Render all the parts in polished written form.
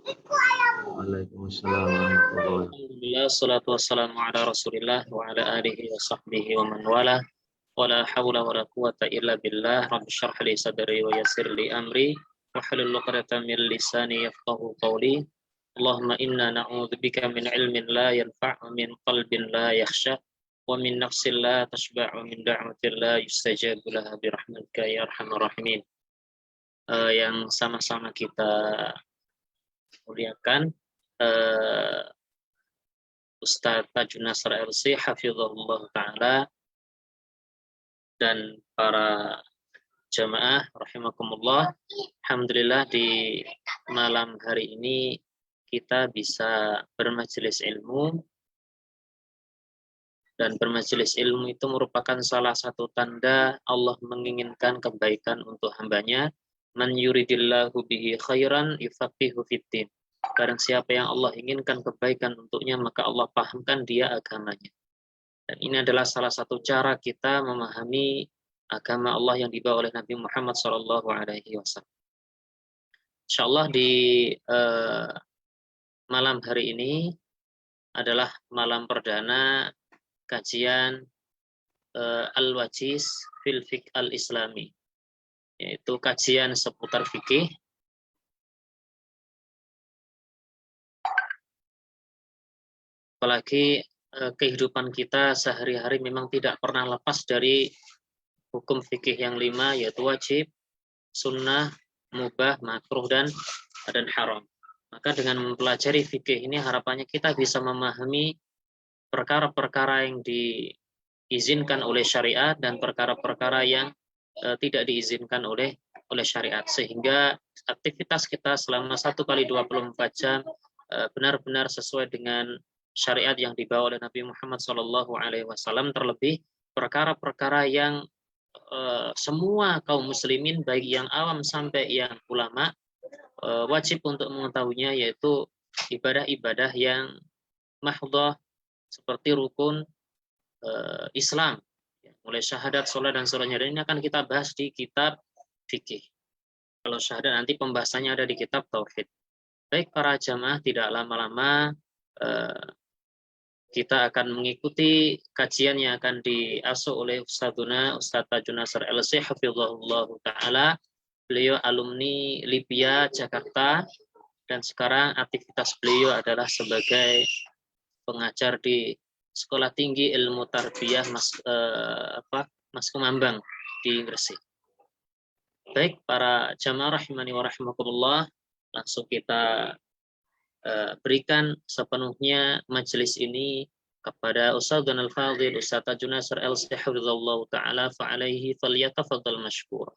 Waalaikumsalam warahmatullahi. Alhamdulillah, salatu wassalamu ala Rasulillah wa ala alihi wa sahbihi wa man wala. Wala hawla wala quwata illa billah. Rabbi shrah li sadri wa yassir li amri wahlul 'uqdatam min lisani yafqahu qawli. Allahumma inna na'udzubika min ilmin la yanfa' wa min qalbin la yakhsha wa min nafsin la tashba' wa min da'watin la yustajabu laha bi rahmatika ya arhamar rahimin. Yang sama-sama kita muliakan, Ustaz Tajun Nasr LC hafizahullah ta'ala dan para jamaah rahimakumullah. Alhamdulillah di malam hari ini kita bisa bermajelis ilmu, dan bermajelis ilmu itu merupakan salah satu tanda Allah menginginkan kebaikan untuk hambanya. Man yuridillahu bihi khairan yufaqihu fiddin. Barang siapa yang Allah inginkan kebaikan untuknya, maka Allah pahamkan dia agamanya. Dan ini adalah salah satu cara kita memahami agama Allah yang dibawa oleh Nabi Muhammad SAW. Insyaallah di malam hari ini adalah malam perdana kajian Al-Wajiz fil Fiqh Al-Islami, yaitu kajian seputar fikih. Apalagi kehidupan kita sehari-hari memang tidak pernah lepas dari hukum fikih yang 5, yaitu wajib, sunnah, mubah, makruh, dan haram. Maka dengan mempelajari fikih ini harapannya kita bisa memahami perkara-perkara yang diizinkan oleh syariat dan perkara-perkara yang tidak diizinkan oleh syariat, sehingga aktivitas kita selama 1x24 jam benar-benar sesuai dengan syariat yang dibawa oleh Nabi Muhammad SAW. Terlebih perkara-perkara yang semua kaum muslimin, baik yang awam sampai yang ulama, wajib untuk mengetahuinya, yaitu ibadah-ibadah yang mahdhah seperti rukun Islam, mulai syahadat, sholat, dan seterusnya. Dan ini akan kita bahas di kitab fikih. Kalau syahadat nanti pembahasannya ada di kitab tauhid. Baik para jamaah, tidak lama-lama kita akan mengikuti kajian yang akan diasuh oleh Ustaz Tajun Nasr LC hafizahullah ta'ala. Beliau alumni Libya, Jakarta, dan sekarang aktivitas beliau adalah sebagai pengajar di Sekolah Tinggi Ilmu Tarbiyah Mas Kumambang di Gresik. Baik para jamaah rahimani wa rahimakumullah, langsung kita berikan sepenuhnya majelis ini kepada Ustadz Al-Fadhil Ustadz Tajun Nasr LC hafizahullah ta'ala, fa'alaihi falyatafaddal mashkur.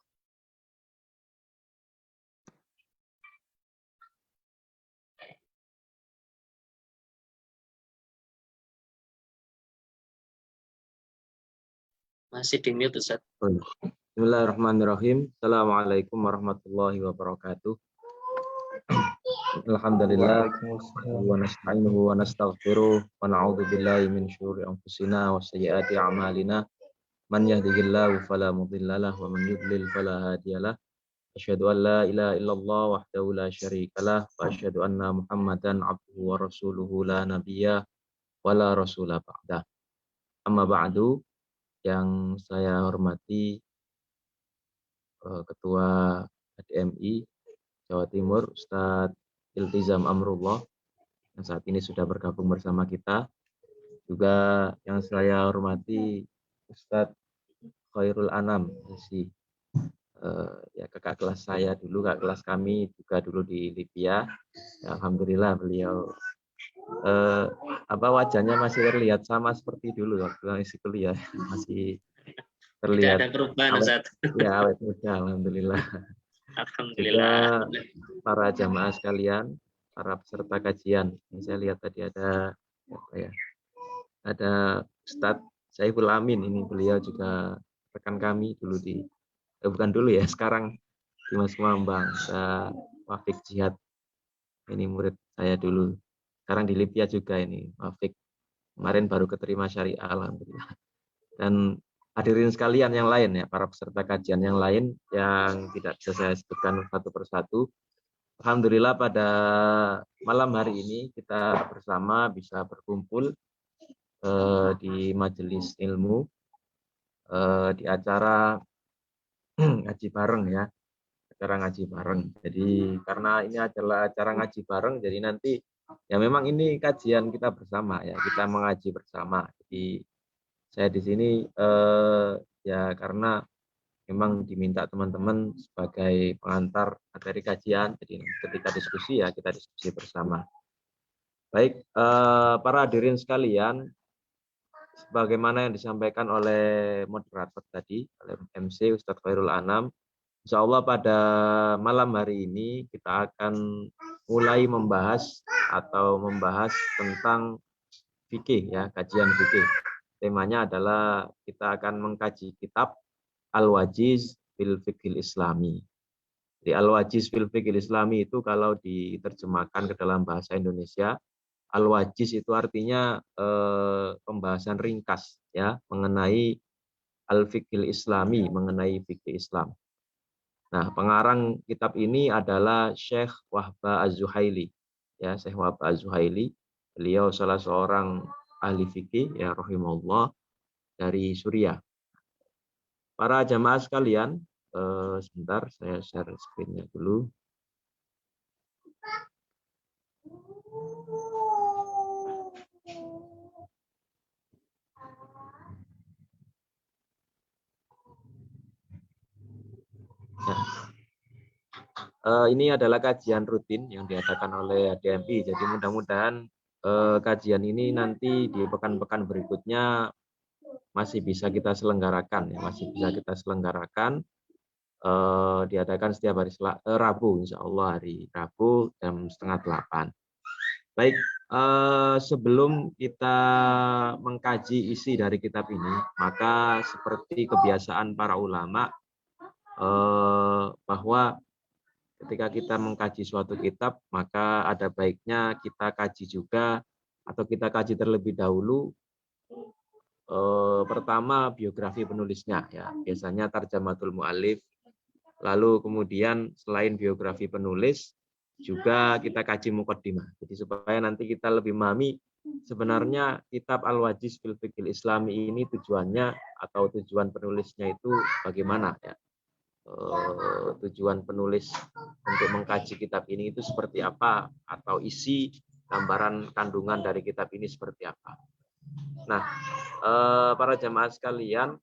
Masih di mute, Ustaz. Bismillahirrahmanirrahim. Assalamualaikum warahmatullahi wabarakatuh. Alhamdulillah wa nasta'inuhu wa nastaghfiruh wa na'udzu billahi min syururi anfusina wa sayyiati a'malina. Man yahdihillahu fala mudhillalah wa man yudlil fala hadiyalah. Asyhadu an la ilaha illallah wahdahu la syarikalah wa asyhadu anna Muhammadan abduhu wa rasuluhu la nabiyya wa la rasula ba'dah. Amma ba'du, yang saya hormati Ketua HDMI Jawa Timur Ustadz Iltizam Amrullah yang saat ini sudah bergabung bersama kita. Juga yang saya hormati Ustadz Khairul Anam, ya kakak kelas saya dulu, kakak kelas kami juga dulu di Libya. Ya, alhamdulillah beliau wajahnya masih terlihat sama seperti dulu waktu masih kuliah, masih terlihat. Tidak ada perubahan, Ustaz. Ya, awet muda, alhamdulillah. Alhamdulillah. Juga para jamaah sekalian, para peserta kajian. Ini saya lihat tadi ada ada Ustadz Saiful Amin, ini beliau juga rekan kami dulu di bukan dulu ya, sekarang di Mas Kumambang. Wafik Jihad, ini murid saya dulu. Sekarang di Libya juga ini Wafik. Kemarin baru keterima syariah, alhamdulillah. Dan hadirin sekalian yang lain ya, para peserta kajian yang lain yang tidak bisa saya sebutkan satu persatu. Alhamdulillah pada malam hari ini kita bersama bisa berkumpul di majelis ilmu, di acara ngaji bareng ya, acara ngaji bareng. Jadi karena ini adalah acara ngaji bareng, jadi nanti ya memang ini kajian kita bersama ya, kita mengaji bersama. Jadi saya di sini ya karena memang diminta teman-teman sebagai pengantar materi kajian. Jadi ketika diskusi ya kita diskusi bersama. Baik, para hadirin sekalian, sebagaimana yang disampaikan oleh moderator tadi, oleh MC Ustadz Khairul Anam, insya Allah pada malam hari ini kita akan mulai membahas tentang fikih ya, kajian fikih. Temanya adalah kita akan mengkaji kitab Al-Wajiz fil Fiqhil Islami. Di Al-Wajiz fil Fiqhil Islami itu kalau diterjemahkan ke dalam bahasa Indonesia, Al-Wajiz itu artinya pembahasan ringkas ya mengenai Al-Fiqhil Islami, mengenai fikih Islam. Nah, pengarang kitab ini adalah Syekh Wahba Az-Zuhaili. Ya, Syekh Wahba Az-Zuhaili. Beliau salah seorang ahli fikih ya rahimahullah dari Suriah. Para jamaah sekalian, sebentar saya share screen-nya dulu. Ini adalah kajian rutin yang diadakan oleh HDMI. Jadi mudah-mudahan kajian ini nanti di pekan-pekan berikutnya masih bisa kita selenggarakan ya, masih bisa kita selenggarakan. Diadakan setiap hari Rabu, insya Allah hari Rabu jam 7:30. Baik, sebelum kita mengkaji isi dari kitab ini, maka seperti kebiasaan para ulama bahwa ketika kita mengkaji suatu kitab, maka ada baiknya kita kaji juga atau kita kaji terlebih dahulu pertama biografi penulisnya ya, biasanya tarjamatul mu'allif. Lalu kemudian selain biografi penulis juga kita kaji muqaddimah. Jadi supaya nanti kita lebih memahami sebenarnya kitab Al-Wajiz fil Fiqhil Islami ini tujuannya atau tujuan penulisnya itu bagaimana ya. Tujuan penulis untuk mengkaji kitab ini itu seperti apa atau isi gambaran kandungan dari kitab ini seperti apa. Nah, para jamaah sekalian,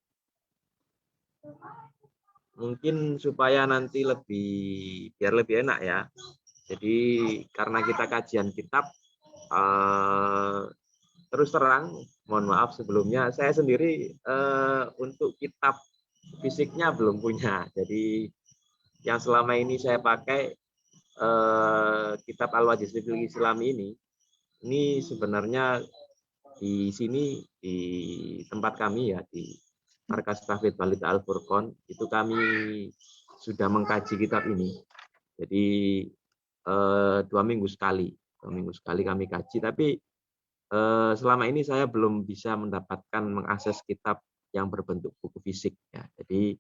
mungkin supaya nanti biar lebih enak ya. Jadi karena kita kajian kitab, terus terang, mohon maaf sebelumnya, saya sendiri untuk kitab fisiknya belum punya. Jadi yang selama ini saya pakai kitab Al-Wajiz fil Islami ini sebenarnya di sini di tempat kami ya di Markas Tahfidz Balita Al-Furqon itu kami sudah mengkaji kitab ini. Jadi 2 minggu sekali kami kaji. Tapi selama ini saya belum bisa mendapatkan mengakses kitab yang berbentuk buku fisik ya. Jadi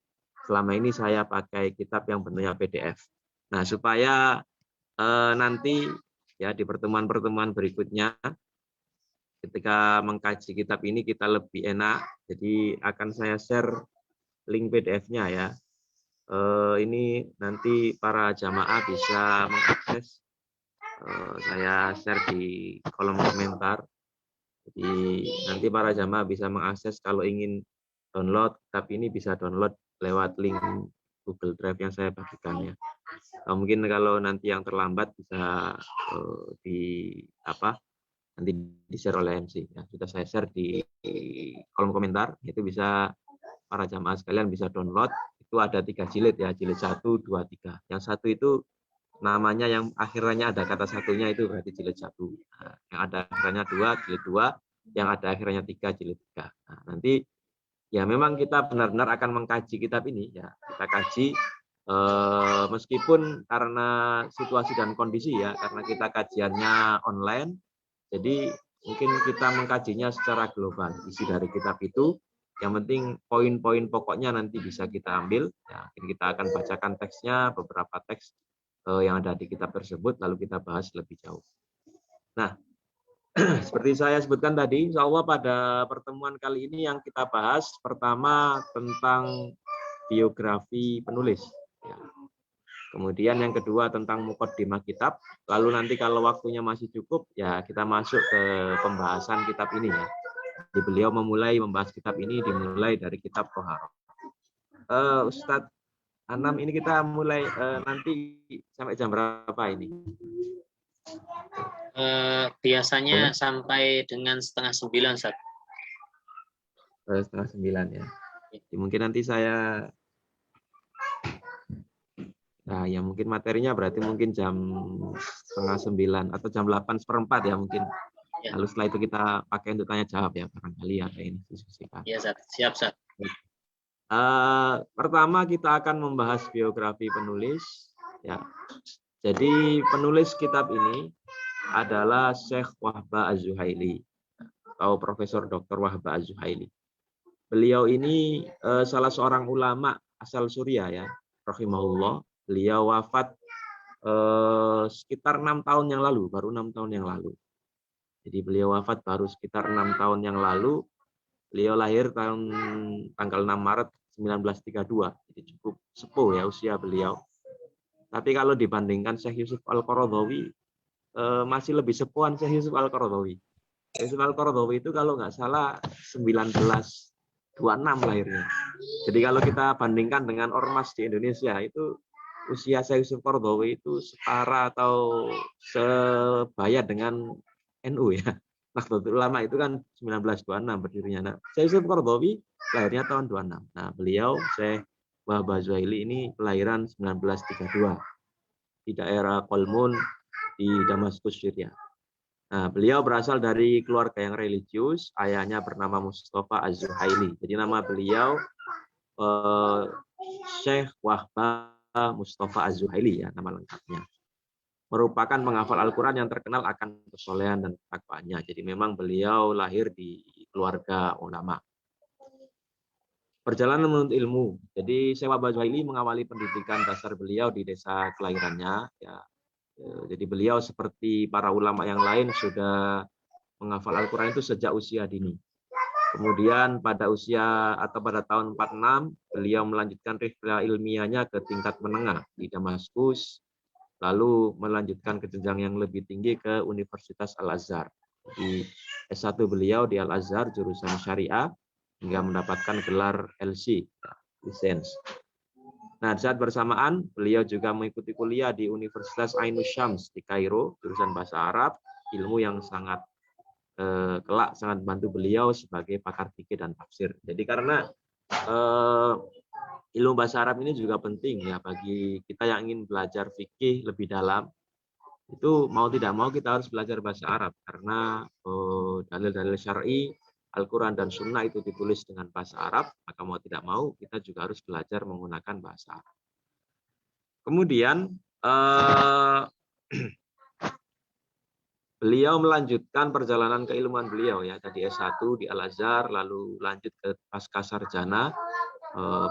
selama ini saya pakai kitab yang bentuknya PDF. Nah, supaya nanti ya di pertemuan-pertemuan berikutnya ketika mengkaji kitab ini kita lebih enak. Jadi akan saya share link PDF-nya ya. Ini nanti para jamaah bisa mengakses. Saya share di kolom komentar. Jadi nanti para jamaah bisa mengakses kalau ingin download kitab ini bisa download lewat link Google Drive yang saya bagikan ya. Mungkin kalau nanti yang terlambat bisa nanti di-share oleh MC. Ya, sudah saya share di kolom komentar. Itu bisa para jamaah sekalian bisa download. Itu ada 3 jilid ya, jilid 1, 2, 3. Yang satu itu namanya yang akhirnya ada kata satunya itu berarti jilid 1. Nah, yang ada akhirnya 2, jilid 2. Yang ada akhirnya 3, jilid 3. Nah, nanti ya memang kita benar-benar akan mengkaji kitab ini ya. Kita kaji meskipun karena situasi dan kondisi ya, karena kita kajiannya online, jadi mungkin kita mengkajinya secara global. Isi dari kitab itu, yang penting poin-poin pokoknya nanti bisa kita ambil. Ya, kita akan bacakan teksnya, beberapa teks yang ada di kitab tersebut, lalu kita bahas lebih jauh. Nah, seperti saya sebutkan tadi, insya Allah pada pertemuan kali ini yang kita bahas pertama tentang biografi penulis. Ya. Kemudian yang kedua tentang muqaddimah kitab. Lalu nanti kalau waktunya masih cukup, ya kita masuk ke pembahasan kitab ini ya. Jadi beliau memulai membahas kitab ini dimulai dari kitab Toharoh. Ustadz Anam, ini kita mulai nanti sampai jam berapa ini? Biasanya sampai dengan 8:30, Ustaz. 8:30 ya. Jadi mungkin nanti saya, nah ya mungkin materinya berarti mungkin jam 8:30 atau jam 8:15 ya mungkin. Ya. Lalu setelah itu kita pakai untuk tanya jawab ya, barangkali ada ini diskusikan. Iya, Ustaz. Siap, Ustaz. Pertama kita akan membahas biografi penulis. Ya. Jadi penulis kitab ini adalah Syekh Wahbah Az-Zuhaili atau Profesor Dr. Wahbah Az-Zuhaili. Beliau ini salah seorang ulama asal Suriah ya, rahimahullah. Beliau wafat sekitar 6 tahun yang lalu, baru 6 tahun yang lalu. Jadi beliau wafat baru sekitar 6 tahun yang lalu. Beliau lahir tanggal 6 Maret 1932. Jadi cukup sepuh ya usia beliau. Tapi kalau dibandingkan Syekh Yusuf Al-Qaradawi, masih lebih sepuhan Syekh Yusuf Al-Qaradawi. Yusuf Al-Qaradawi itu kalau nggak salah 1926 lahirnya. Jadi kalau kita bandingkan dengan ormas di Indonesia, itu usia Syekh Yusuf Al-Qaradawi itu setara atau sebaya dengan NU ya. Nahdlatul Ulama itu kan 1926 berdirinya. Nah, Syekh Yusuf Al-Qaradawi lahirnya tahun 26. Nah, beliau Syekh Wahbah Az-Zuhaili ini kelahiran 1932 di daerah Qolmun di Damaskus, Syria. Nah, beliau berasal dari keluarga yang religius. Ayahnya bernama Mustafa Az-Zuhaili. Jadi nama beliau Syekh Wahbah Mustafa Az-Zuhaili ya nama lengkapnya. Merupakan penghafal Al-Quran yang terkenal akan kesolehan dan ketakwaannya. Jadi memang beliau lahir di keluarga ulama. Perjalanan menuntut ilmu. Jadi Syekh Wahbah Az-Zuhaili mengawali pendidikan dasar beliau di desa kelahirannya ya. Jadi beliau seperti para ulama yang lain sudah menghafal Al-Quran itu sejak usia dini. Kemudian pada usia atau pada tahun 46, beliau melanjutkan rihlah ilmiahnya ke tingkat menengah di Damaskus, lalu melanjutkan ke jenjang yang lebih tinggi ke Universitas Al-Azhar. Di S1 beliau di Al-Azhar jurusan Syariah hingga mendapatkan gelar LC, lisensi. Nah, di saat bersamaan, beliau juga mengikuti kuliah di Universitas Ainus Syams di Kairo, jurusan bahasa Arab, ilmu yang sangat kelak sangat membantu beliau sebagai pakar fikih dan tafsir. Jadi karena ilmu bahasa Arab ini juga penting ya bagi kita yang ingin belajar fikih lebih dalam. Itu mau tidak mau kita harus belajar bahasa Arab karena dalil-dalil syar'i Al-Quran dan Sunnah itu ditulis dengan bahasa Arab, maka mau tidak mau kita juga harus belajar menggunakan bahasa Arab. Kemudian beliau melanjutkan perjalanan keilmuan beliau ya, tadi S1 di Al-Azhar, lalu lanjut ke pasca sarjana,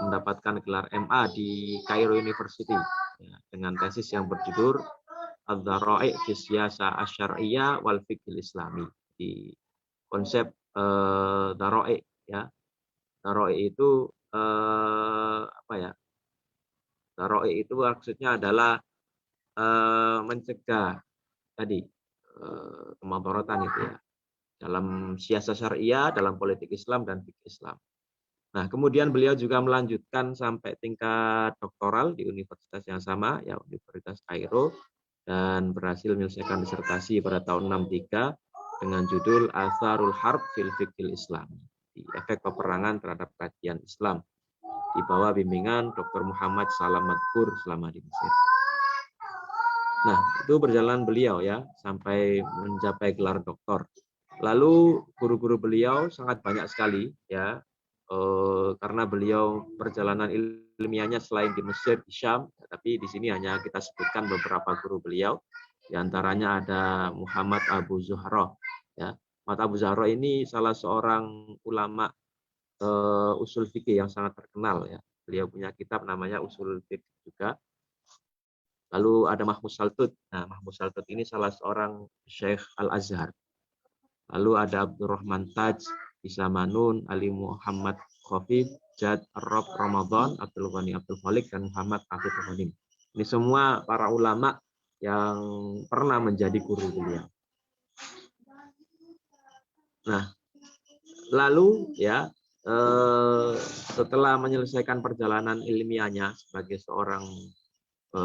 mendapatkan gelar MA di Cairo University ya, dengan tesis yang berjudul Ad-Dhara'i' fi Siyasah Asy-Syar'iyyah wal Fiqhil Islami. Di konsep Dhara'i' ya. Dhara'i itu apa ya? Dhara'i itu maksudnya adalah mencegah tadi kemadharatan itu ya. Dalam siasah syariah, dalam politik Islam dan fikih Islam. Nah, kemudian beliau juga melanjutkan sampai tingkat doktoral di universitas yang sama, ya Universitas Kairo, dan berhasil menyelesaikan disertasi pada tahun 63 dengan judul Atharul Harb fil Fiqhil Islami, efek peperangan terhadap kajian Islam, di bawah bimbingan Dr. Muhammad Salam Madkur selama di Mesir. Nah, itu perjalanan beliau ya, sampai mencapai gelar doktor. Lalu guru-guru beliau sangat banyak sekali ya, karena beliau perjalanan ilmiahnya selain di Mesir, di Syam, tapi di sini hanya kita sebutkan beberapa guru beliau. Di antaranya ada Muhammad Abu Zuhra. Ya. Muhammad Abu Zuhra ini salah seorang ulama usul fikih yang sangat terkenal ya. Beliau punya kitab namanya Usul Fikih juga. Lalu ada Mahmud Saltut. Nah, Mahmud Saltut ini salah seorang Syekh Al-Azhar. Lalu ada Abdurrahman Taj, Isamanun, Ali Muhammad Khafif, Jad Arab Ramadan, Abdul Ghani Abdul Khalik, dan Muhammad Afif Ghanim. Ini semua para ulama yang pernah menjadi guru beliau. Nah, lalu ya setelah menyelesaikan perjalanan ilmiahnya sebagai seorang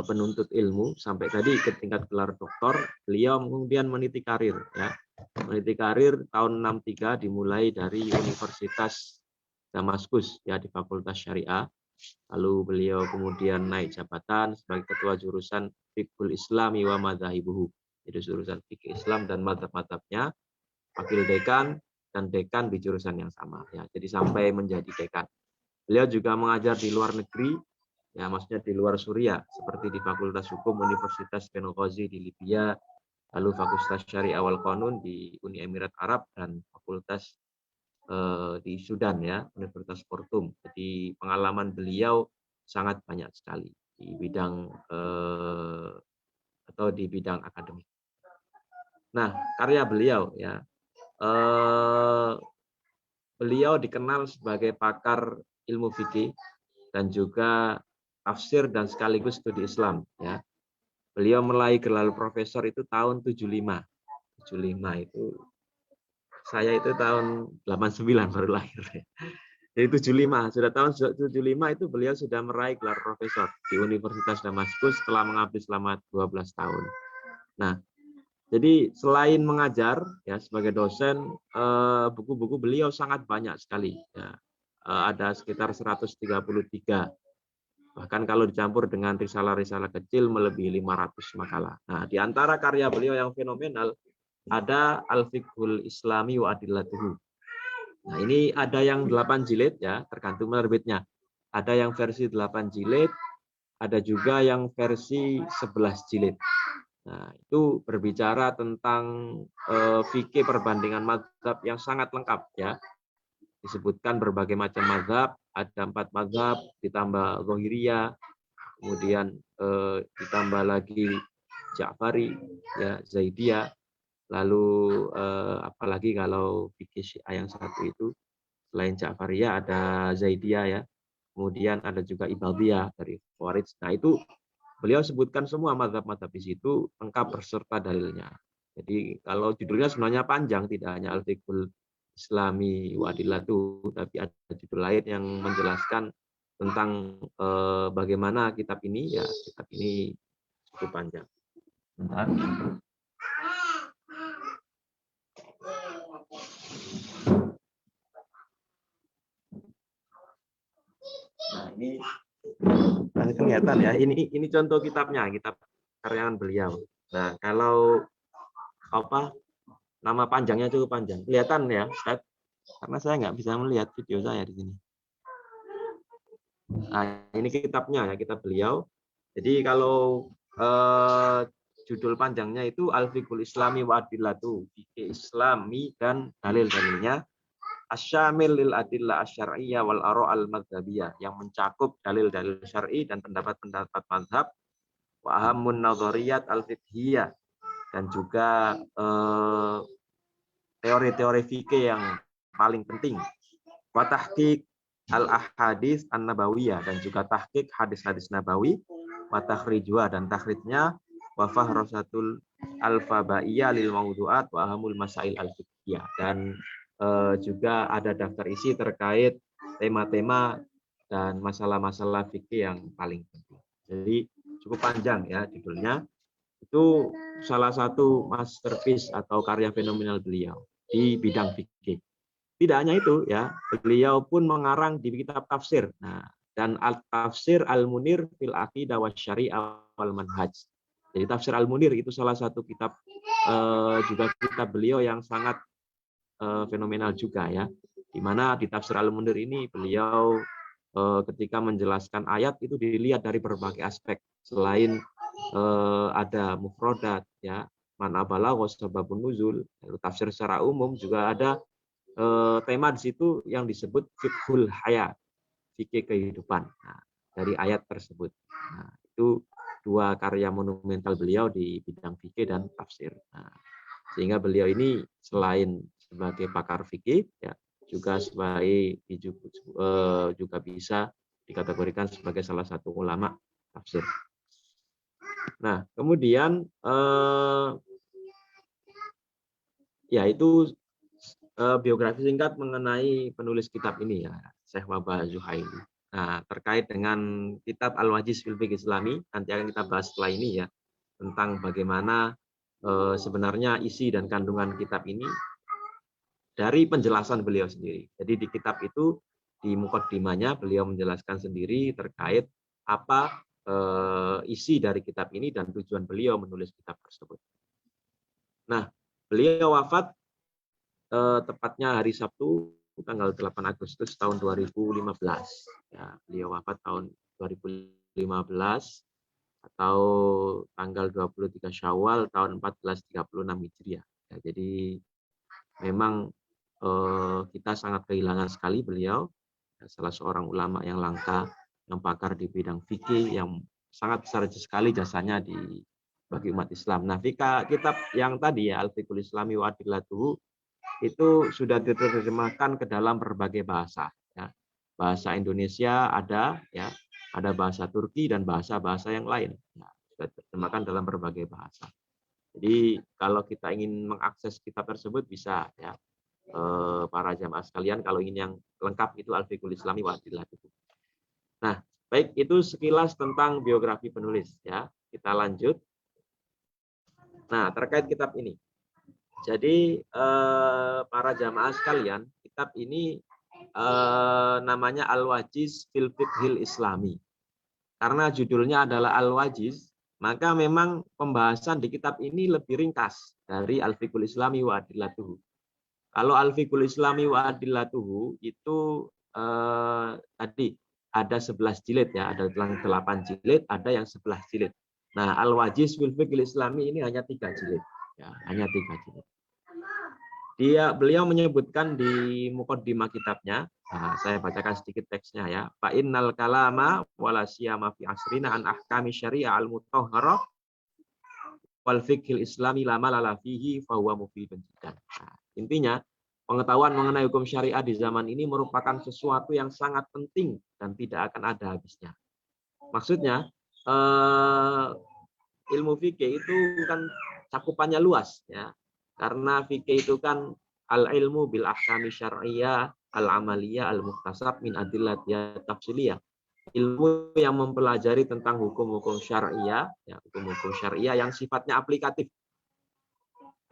penuntut ilmu sampai tadi ke tingkat gelar doktor, beliau kemudian meniti karir ya. Meniti karir tahun 63 dimulai dari Universitas Damaskus ya di Fakultas Syariah. Lalu beliau kemudian naik jabatan sebagai ketua jurusan Fiqhul Islami wa Madzahibuhu. Jadi jurusan fikih Islam dan mazhab-mazhabnya, wakil dekan dan dekan di jurusan yang sama ya. Jadi sampai menjadi dekan. Beliau juga mengajar di luar negeri ya, maksudnya di luar Suriah seperti di Fakultas Hukum Universitas Benghazi di Libya, lalu Fakultas Syariah wal Qanun di Uni Emirat Arab, dan Fakultas di Sudan ya, Universitas Khartoum. Jadi pengalaman beliau sangat banyak sekali di bidang atau di bidang akademik. Nah, karya beliau ya, beliau dikenal sebagai pakar ilmu fikih dan juga tafsir dan sekaligus studi Islam ya. Beliau meraih gelar profesor itu tahun 75. 75 itu saya itu tahun 89 baru lahir. Jadi 75, sudah tahun 75 itu beliau sudah meraih gelar profesor di Universitas Damaskus setelah mengabdi selama 12 tahun. Nah, jadi selain mengajar ya sebagai dosen, buku-buku beliau sangat banyak sekali ya. Ada sekitar 133. Bahkan kalau dicampur dengan risalah-risalah kecil melebihi 500 makalah. Nah, di antara karya beliau yang fenomenal ada Al-Fiqhul Islami wa Adillatuhu. Nah, ini ada yang 8 jilid ya, tergantung penerbitnya. Ada yang versi 8 jilid, ada juga yang versi 11 jilid. Nah, itu berbicara tentang fikih perbandingan mazhab yang sangat lengkap ya. Disebutkan berbagai macam mazhab, ada 4 mazhab, ditambah Zahiriyah, kemudian ditambah lagi Ja'fari, ya, Zaidiyah. Lalu apalagi kalau fikih Syiah yang satu itu selain Ja'fariyah ada Zaidiyah ya. Kemudian ada juga Ibadiyah dari Khawarij. Nah, itu beliau sebutkan semua mazhab-mazhab di situ lengkap berserta dalilnya. Jadi kalau judulnya sebenarnya panjang, tidak hanya Al-Fiqhul Islami wa Adillatuhu, tapi ada judul lain yang menjelaskan tentang bagaimana kitab ini ya. Kitab ini cukup panjang. Bentar. Nah, ini kelihatan ya. Ini contoh kitabnya, kitab karyangan beliau. Nah, kalau apa nama panjangnya cukup panjang. Kelihatan ya, Ustaz? Karena saya nggak bisa melihat video saya di sini. Nah, ini kitabnya ya, kitab beliau. Jadi kalau judul panjangnya itu Al-Fiqhul Islami wa Adillatuhu, fikih Islami dan dalil-dalilnya. Asyamil lil adillah asyar'iyyah wal ara' al madzhabiyah, yang mencakup dalil-dalil syar'i dan pendapat-pendapat mazhab, wa ahammun nadhariyat al fiqhiyah, dan juga teori-teori fikih yang paling penting, wa tahqiq al ahadits an nabawiyah, dan juga tahqiq hadis-hadis nabawi, wa takhrijuha, dan takhrijnya, wa fahrasatul alfabaiyah lil mawdu'at wa ahamul masail al fiqhiyah, dan juga ada daftar isi terkait tema-tema dan masalah-masalah fikih yang paling penting. Jadi cukup panjang ya judulnya. Itu salah satu masterpiece atau karya fenomenal beliau di bidang fikih. Tidak hanya itu ya, beliau pun mengarang di kitab tafsir. Nah, dan Al-Tafsir Al-Munir fil Aqidah Wasyari'ah wal Manhaj. Jadi Tafsir Al-Munir itu salah satu kitab juga kitab beliau yang sangat fenomenal juga ya, di mana di Tafsir Al-Munir ini beliau ketika menjelaskan ayat itu dilihat dari berbagai aspek. Selain ada mufrodat ya, mana balagha sababun nuzul, tafsir secara umum, juga ada tema di situ yang disebut fiqhul hayat, fikih kehidupan. Nah, dari ayat tersebut. Nah, itu dua karya monumental beliau di bidang fikih dan tafsir. Nah, sehingga beliau ini selain sebagai pakar fikih, ya, juga juga bisa dikategorikan sebagai salah satu ulama tafsir. Nah, kemudian ya itu biografi singkat mengenai penulis kitab ini ya, Syekh Wahbah Az-Zuhaili. Nah, terkait dengan kitab Al-Wajiz fil Fiqh Islami, nanti akan kita bahas setelah ini ya, tentang bagaimana sebenarnya isi dan kandungan kitab ini dari penjelasan beliau sendiri. Jadi di kitab itu, di mukaddimahnya beliau menjelaskan sendiri terkait apa isi dari kitab ini dan tujuan beliau menulis kitab tersebut. Nah, beliau wafat tepatnya hari Sabtu tanggal 8 Agustus tahun 2015. Ya, beliau wafat tahun 2015 atau tanggal 23 Syawal tahun 1436 Hijriah. Ya, jadi memang kita sangat kehilangan sekali beliau, salah seorang ulama yang langka, yang pakar di bidang fikih, yang sangat besar sekali jasanya bagi umat Islam. Nah, kitab yang tadi ya, Al-Fiqhul Islami wa Adillatuhu, itu sudah diterjemahkan ke dalam berbagai bahasa. Ya. Bahasa Indonesia ada, ya, ada bahasa Turki dan bahasa-bahasa yang lain. Ya, sudah diterjemahkan dalam berbagai bahasa. Jadi kalau kita ingin mengakses kitab tersebut bisa, ya, para jamaah sekalian, kalau ingin yang lengkap itu Al-Fiqhul Islami wa Adillatuhu. Nah, baik, itu sekilas tentang biografi penulis. Ya, kita lanjut. Nah, terkait kitab ini. Jadi para jamaah sekalian, kitab ini namanya Al-Wajiz fil Fiqhil Islami. Karena judulnya adalah Al-Wajiz, maka memang pembahasan di kitab ini lebih ringkas dari Al-Fiqhul Islami wa Adillatuhu. Kalau Al-Fiqhul Islami wa Adillatuhu itu tadi ada 11 jilid ya, ada 8 jilid, ada yang 11 jilid. Nah, Al-Wajiz fil Fiqhil Islami ini hanya 3 jilid. Ya, hanya 3 jilid. Beliau menyebutkan di muqaddimah kitabnya, nah, saya bacakan sedikit teksnya ya. Fa innal kalama wala siyama fi asrina an ahkami syariah al-mutahharah wal fiqhil islami la malala fihi fa huwa mufidun jiddan. Nah, intinya pengetahuan mengenai hukum syariah di zaman ini merupakan sesuatu yang sangat penting dan tidak akan ada habisnya. Maksudnya ilmu fikih itu kan cakupannya luas ya. Karena fikih itu kan al-ilmu bil ahkami syar'iyyah, al-amaliyah, al-muktasab min adillatiyah tafsiliyah. Ilmu yang mempelajari tentang hukum-hukum syariah, ya, hukum-hukum syariah yang sifatnya aplikatif.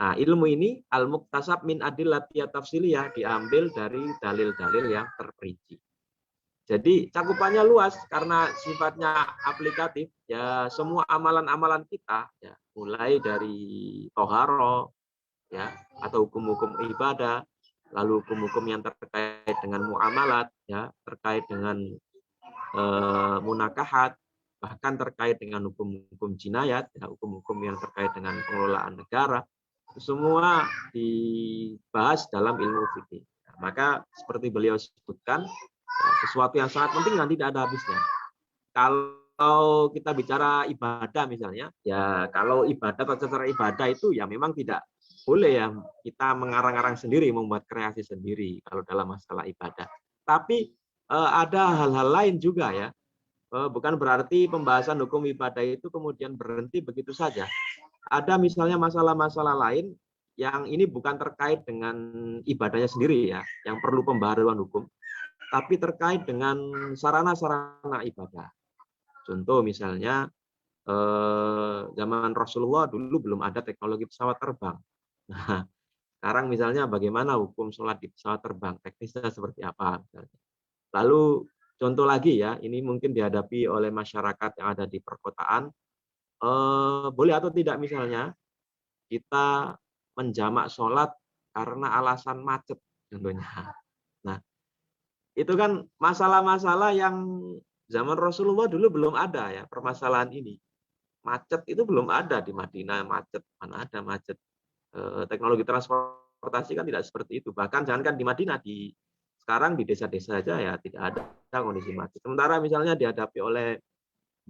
Nah, ilmu ini al-muktasab min adillatiyah tafsiliyah diambil dari dalil-dalil yang terperinci. Jadi cakupannya luas karena sifatnya aplikatif. Ya, semua amalan-amalan kita, ya, mulai dari toharo, ya, atau hukum-hukum ibadah, lalu hukum-hukum yang terkait dengan muamalat, ya, terkait dengan munakahat, bahkan terkait dengan hukum-hukum jinayat, ya, hukum-hukum yang terkait dengan pengelolaan negara, semua dibahas dalam ilmu fikih. Nah, maka seperti beliau sebutkan, ya, sesuatu yang sangat penting dan tidak ada habisnya. Kalau kita bicara ibadah misalnya, ya kalau ibadah atau secara ibadah itu ya memang tidak boleh ya kita mengarang-arang sendiri, membuat kreasi sendiri kalau dalam masalah ibadah. Tapi ada hal-hal lain juga ya. Bukan berarti pembahasan hukum ibadah itu kemudian berhenti begitu saja. Ada misalnya masalah-masalah lain yang ini bukan terkait dengan ibadahnya sendiri ya, yang perlu pembaharuan hukum, tapi terkait dengan sarana-sarana ibadah. Contoh misalnya zaman Rasulullah dulu belum ada teknologi pesawat terbang. Nah, sekarang misalnya bagaimana hukum sholat di pesawat terbang, teknisnya seperti apa misalnya. Lalu contoh lagi ya, ini mungkin dihadapi oleh masyarakat yang ada di perkotaan, boleh atau tidak misalnya kita menjamak sholat karena alasan macet contohnya. Nah, itu kan masalah-masalah yang zaman Rasulullah dulu belum ada ya permasalahan ini. Macet itu belum ada di Madinah, macet, mana ada macet. Teknologi transportasi kan tidak seperti itu. Bahkan jangankan di Madinah, sekarang di desa-desa saja ya tidak ada kondisi macet. Sementara misalnya dihadapi oleh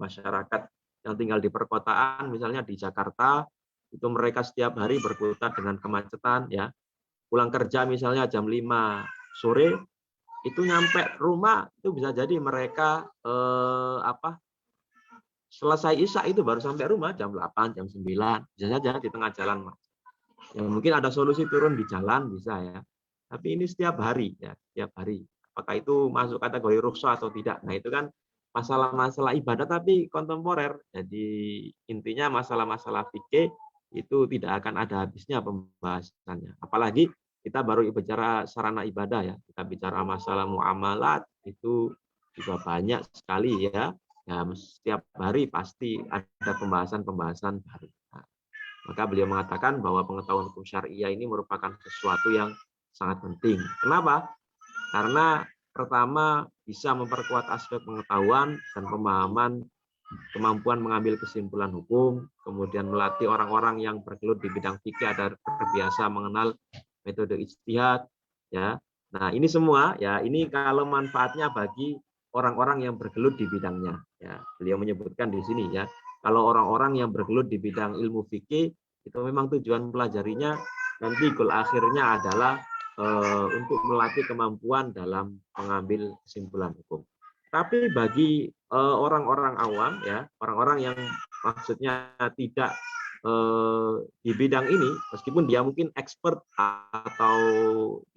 masyarakat yang tinggal di perkotaan, misalnya di Jakarta, itu mereka setiap hari berkutat dengan kemacetan, ya. Pulang kerja misalnya jam 5 sore, itu nyampe rumah itu bisa jadi mereka selesai isya itu baru sampai rumah jam 8, jam 9, bisa saja di tengah jalan, Mas. Ya, mungkin ada solusi turun di jalan bisa ya. Tapi ini setiap hari ya, setiap hari. Apakah itu masuk kategori rukhsah atau tidak? Nah, itu kan masalah-masalah ibadah tapi kontemporer. Jadi intinya masalah-masalah fikih itu tidak akan ada habisnya pembahasannya. Apalagi kita baru bicara sarana ibadah ya. Kita bicara masalah muamalat itu juga banyak sekali ya. Ya, setiap hari pasti ada pembahasan-pembahasan baru. Nah, maka beliau mengatakan bahwa pengetahuan hukum syariah ini merupakan sesuatu yang sangat penting. Kenapa? Karena pertama bisa memperkuat aspek pengetahuan dan pemahaman, kemampuan mengambil kesimpulan hukum, kemudian melatih orang-orang yang bergelut di bidang fikih agar terbiasa mengenal metode ijtihad, ya. Nah, ini semua ya, ini kalau manfaatnya bagi orang-orang yang bergelut di bidangnya, ya. Beliau menyebutkan di sini ya, kalau orang-orang yang bergelut di bidang ilmu fikih itu memang tujuan pelajarinya nanti goal akhirnya adalah untuk melatih kemampuan dalam mengambil kesimpulan hukum. Tapi bagi orang-orang awam ya, orang-orang yang maksudnya tidak di bidang ini, meskipun dia mungkin expert atau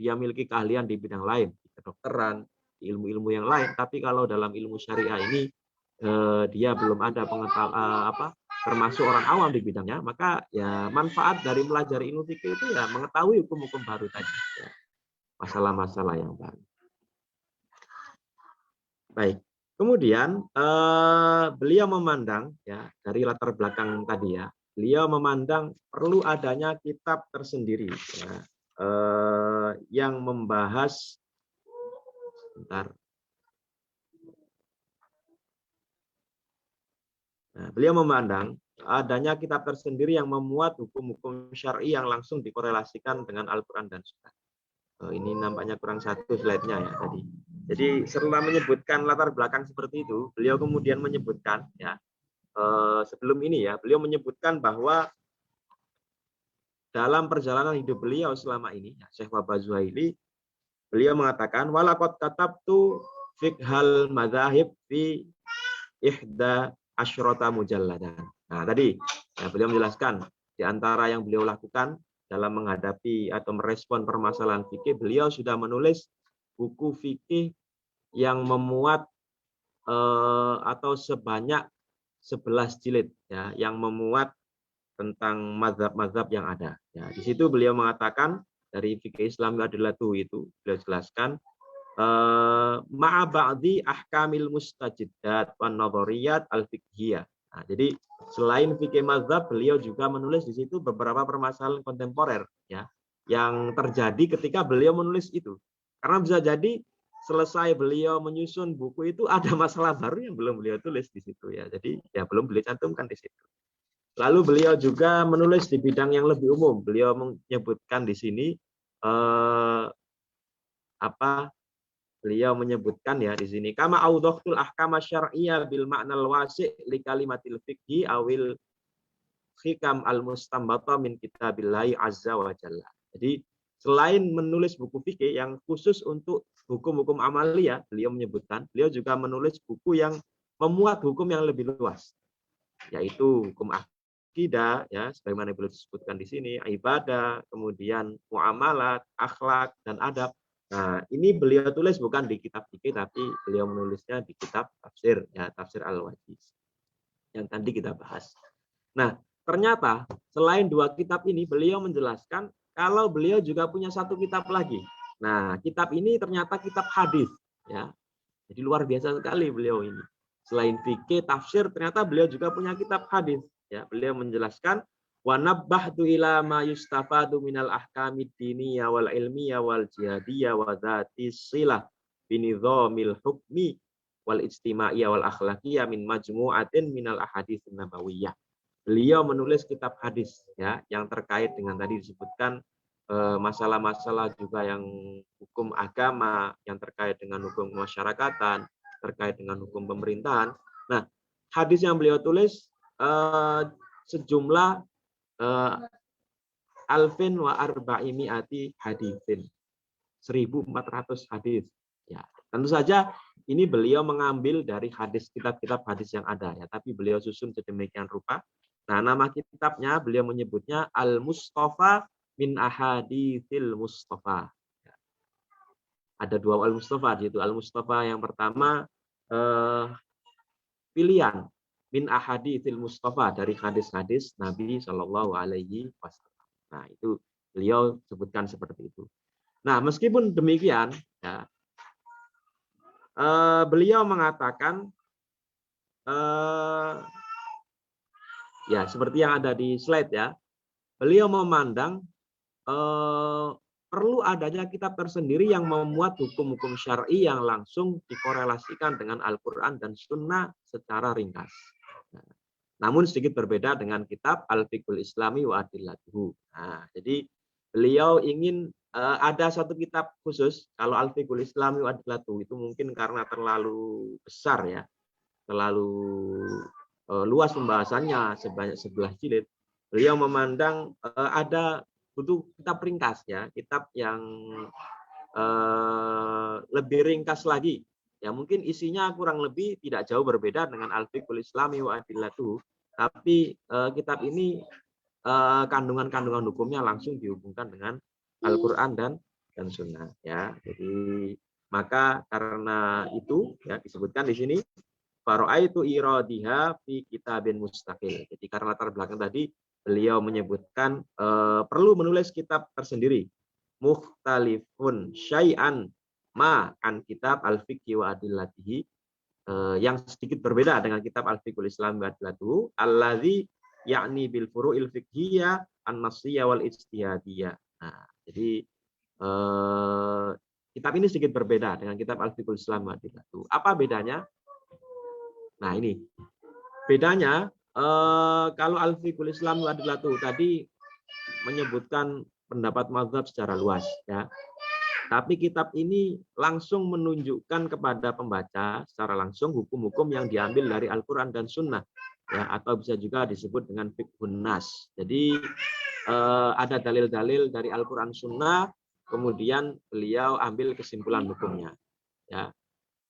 dia memiliki keahlian di bidang lain, di kedokteran, di ilmu-ilmu yang lain, tapi kalau dalam ilmu syariah ini dia belum ada pengetahuan termasuk orang awam di bidangnya, maka ya manfaat dari pelajari ilmu fikih itu ya mengetahui hukum-hukum baru tadi, ya, masalah-masalah yang baru. Baik, kemudian beliau memandang ya dari latar belakang tadi ya, beliau memandang perlu adanya kitab tersendiri ya, yang membahas, bentar. Nah, beliau memandang adanya kitab tersendiri yang memuat hukum-hukum syar'i yang langsung dikorelasikan dengan Al-Quran dan Sunnah. Ini nampaknya kurang satu slide-nya ya tadi. Jadi setelah menyebutkan latar belakang seperti itu, beliau kemudian menyebutkan ya sebelum ini ya, beliau menyebutkan bahwa dalam perjalanan hidup beliau selama ini, ya, Syekh Wahbah Zuhaili, beliau mengatakan walaqad katabtu fiqhal madzahib fi ihda asyrota mujalladan. Nah, tadi ya, beliau menjelaskan di antara yang beliau lakukan dalam menghadapi atau merespon permasalahan fikih, beliau sudah menulis buku fikih yang memuat atau sebanyak 11 jilid ya, yang memuat tentang mazhab-mazhab yang ada. Ya, di situ beliau mengatakan dari fikih Islam adillatu itu beliau jelaskan ma'a ba'di ahkamil mustajiddat wan nadhariyat al-fiqhiyah. Nah, jadi selain fikih mazhab, beliau juga menulis di situ beberapa permasalahan kontemporer ya yang terjadi ketika beliau menulis itu. Karena bisa jadi selesai beliau menyusun buku itu ada masalah baru yang belum beliau tulis di situ ya. Jadi ya belum beliau cantumkan di situ. Lalu beliau juga menulis di bidang yang lebih umum. Beliau menyebutkan di sini beliau menyebutkan ya di sini kama audhtul ahkam syar'iyyah bil ma'nal wasi' li kalimatil fiqhi awil hikam al mustambata min kitabillahi azza wa jalla. Jadi selain menulis buku fikih yang khusus untuk hukum-hukum amaliyah, beliau menyebutkan beliau juga menulis buku yang memuat hukum yang lebih luas, yaitu hukum akidah ya sebagaimana beliau disebutkan di sini, ibadah, kemudian muamalat, akhlak dan adab. Nah, ini beliau tulis bukan di kitab fikih, tapi beliau menulisnya di kitab tafsir, ya tafsir Al-Wajiz yang tadi kita bahas. Nah, ternyata selain dua kitab ini, beliau menjelaskan kalau beliau juga punya satu kitab lagi. Nah, kitab ini ternyata kitab hadis, ya. Jadi luar biasa sekali beliau ini. Selain fikih, tafsir, ternyata beliau juga punya kitab hadis. Ya, beliau menjelaskan wa nabbahtu ila ma yustafadu minal ahkamid diniyah wal ilmiyah wal jihadiyah wa dzatis silah binidhamil hukmi wal ijtimaiyah wal akhlaqiyah min majmu'atin minal ahadits nabawiyah. Beliau menulis kitab hadis ya yang terkait dengan tadi disebutkan masalah-masalah juga yang hukum agama, yang terkait dengan hukum masyarakatan, terkait dengan hukum pemerintahan. Nah, hadis yang beliau tulis sejumlah alfin wa arba'imi'ati hadisin, 1.400 hadis. Ya, tentu saja ini beliau mengambil dari hadis, kitab-kitab hadis yang ada ya, tapi beliau susun sedemikian rupa. Nah, nama kitabnya beliau menyebutnya Al-Mustafa min Ahaditsil Mustafa. Ya. Ada 2 Al-Mustafa, yaitu Al-Mustafa yang pertama pilihan min Ahaditsil Mustafa, dari hadis-hadis Nabi Shallallahu Alaihi Wasallam. Nah, itu beliau sebutkan seperti itu. Nah, meskipun demikian, ya, beliau mengatakan, ya seperti yang ada di slide ya, beliau memandang perlu adanya kitab tersendiri yang memuat hukum-hukum syar'i yang langsung dikorelasikan dengan Al-Quran dan Sunnah secara ringkas. Nah, namun sedikit berbeda dengan kitab Al-Fiqhul Islami wa Adillatuhu. Nah, jadi beliau ingin ada satu kitab khusus. Kalau Al-Fiqhul Islami wa Adillatuhu itu mungkin karena terlalu besar ya, terlalu luas pembahasannya, sebanyak 11 jilid. Beliau memandang ada butuh kitab ringkas ya, kitab yang lebih ringkas lagi. Ya mungkin isinya kurang lebih tidak jauh berbeda dengan Al-Fiqhul Islami wa Adillatuhu, tapi kitab ini kandungan-kandungan hukumnya langsung dihubungkan dengan Al-Quran dan Sunnah ya. Jadi maka karena itu ya disebutkan di sini faro'aitu iradiha fi kitabin mustaqil. Jadi karena latar belakang tadi beliau menyebutkan perlu menulis kitab tersendiri, mukhtalifun syai'an ma an kitab al-fiqhi wa adillatihi, yang sedikit berbeda dengan kitab al-fiqhul Islam wa adillatuhu, alladzi yakni bil furu'il fiqhiyah an-nassiyah wal ijtihadiyah. Nah, jadi kitab ini sedikit berbeda dengan kitab al-fiqhul Islam wa adillatuhu. Apa bedanya? Nah, ini bedanya. Kalau Al-Fiqhul Islam wa Adillatuhu tadi menyebutkan pendapat mazhab secara luas ya. Tapi kitab ini langsung menunjukkan kepada pembaca secara langsung hukum-hukum yang diambil dari Al-Qur'an dan Sunnah ya, atau bisa juga disebut dengan fiqhun nas. Jadi ada dalil-dalil dari Al-Qur'an Sunnah, kemudian beliau ambil kesimpulan hukumnya ya.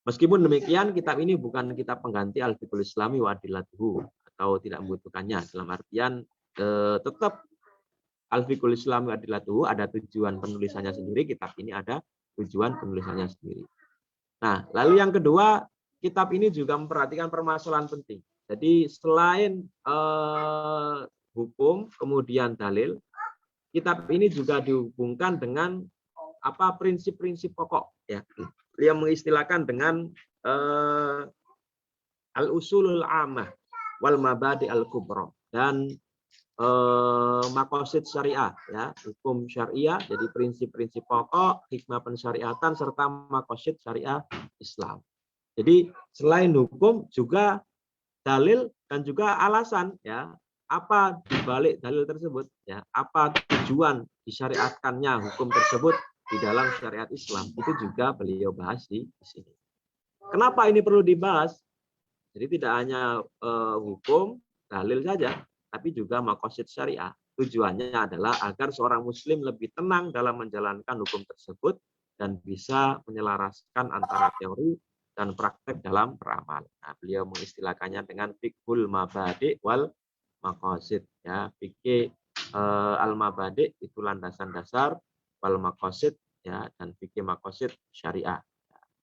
Meskipun demikian, kitab ini bukan kitab pengganti Al-Fiqhul Islami wa Adillatuhu, atau tidak membutuhkannya, dalam artian tetap Al-Fiqhul Islami wa Adillatuhu ada tujuan penulisannya sendiri, kitab ini ada tujuan penulisannya sendiri. Nah, lalu yang kedua, kitab ini juga memperhatikan permasalahan penting. Jadi selain hukum, kemudian dalil, kitab ini juga dihubungkan dengan prinsip-prinsip pokok ya. Beliau mengistilahkan dengan al-usulul amah wal mabadi al-kubra, dan maqasid syariah ya, hukum syariah, jadi prinsip-prinsip pokok, hikmah pensyariatan serta maqasid syariah Islam. Jadi selain hukum juga dalil dan juga alasan ya, apa dibalik dalil tersebut ya, apa tujuan disyariatkannya hukum tersebut di dalam syariat Islam, itu juga beliau bahas di sini. Kenapa ini perlu dibahas? Jadi tidak hanya hukum, dalil saja, tapi juga maqasid syariah. Tujuannya adalah agar seorang muslim lebih tenang dalam menjalankan hukum tersebut dan bisa menyelaraskan antara teori dan praktek dalam beramal. Nah, beliau mengistilahkannya dengan fiqhul mabadi' wal maqasid ya. Fikih al-mabadi' itu landasan dasar, wal maqasid ya, dan fikih maqasid syariah.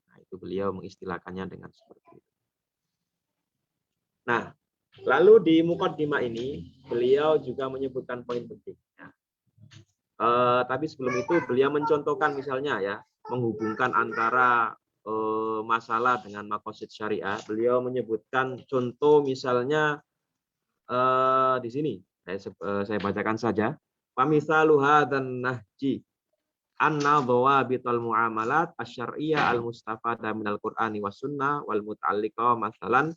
Nah, itu beliau mengistilahkannya dengan seperti itu. Nah, lalu di muqaddimah ini beliau juga menyebutkan poin penting. Ya. Tapi sebelum itu beliau mencontohkan misalnya ya, menghubungkan antara masalah dengan maqasid syariah. Beliau menyebutkan contoh misalnya di sini. Saya bacakan saja. Pamisalu hadzan nahji anna dhawabitul muamalat asy-syar'iyyah al-mustafadah minal Qur'ani was sunnah wal muta'alliqah masalan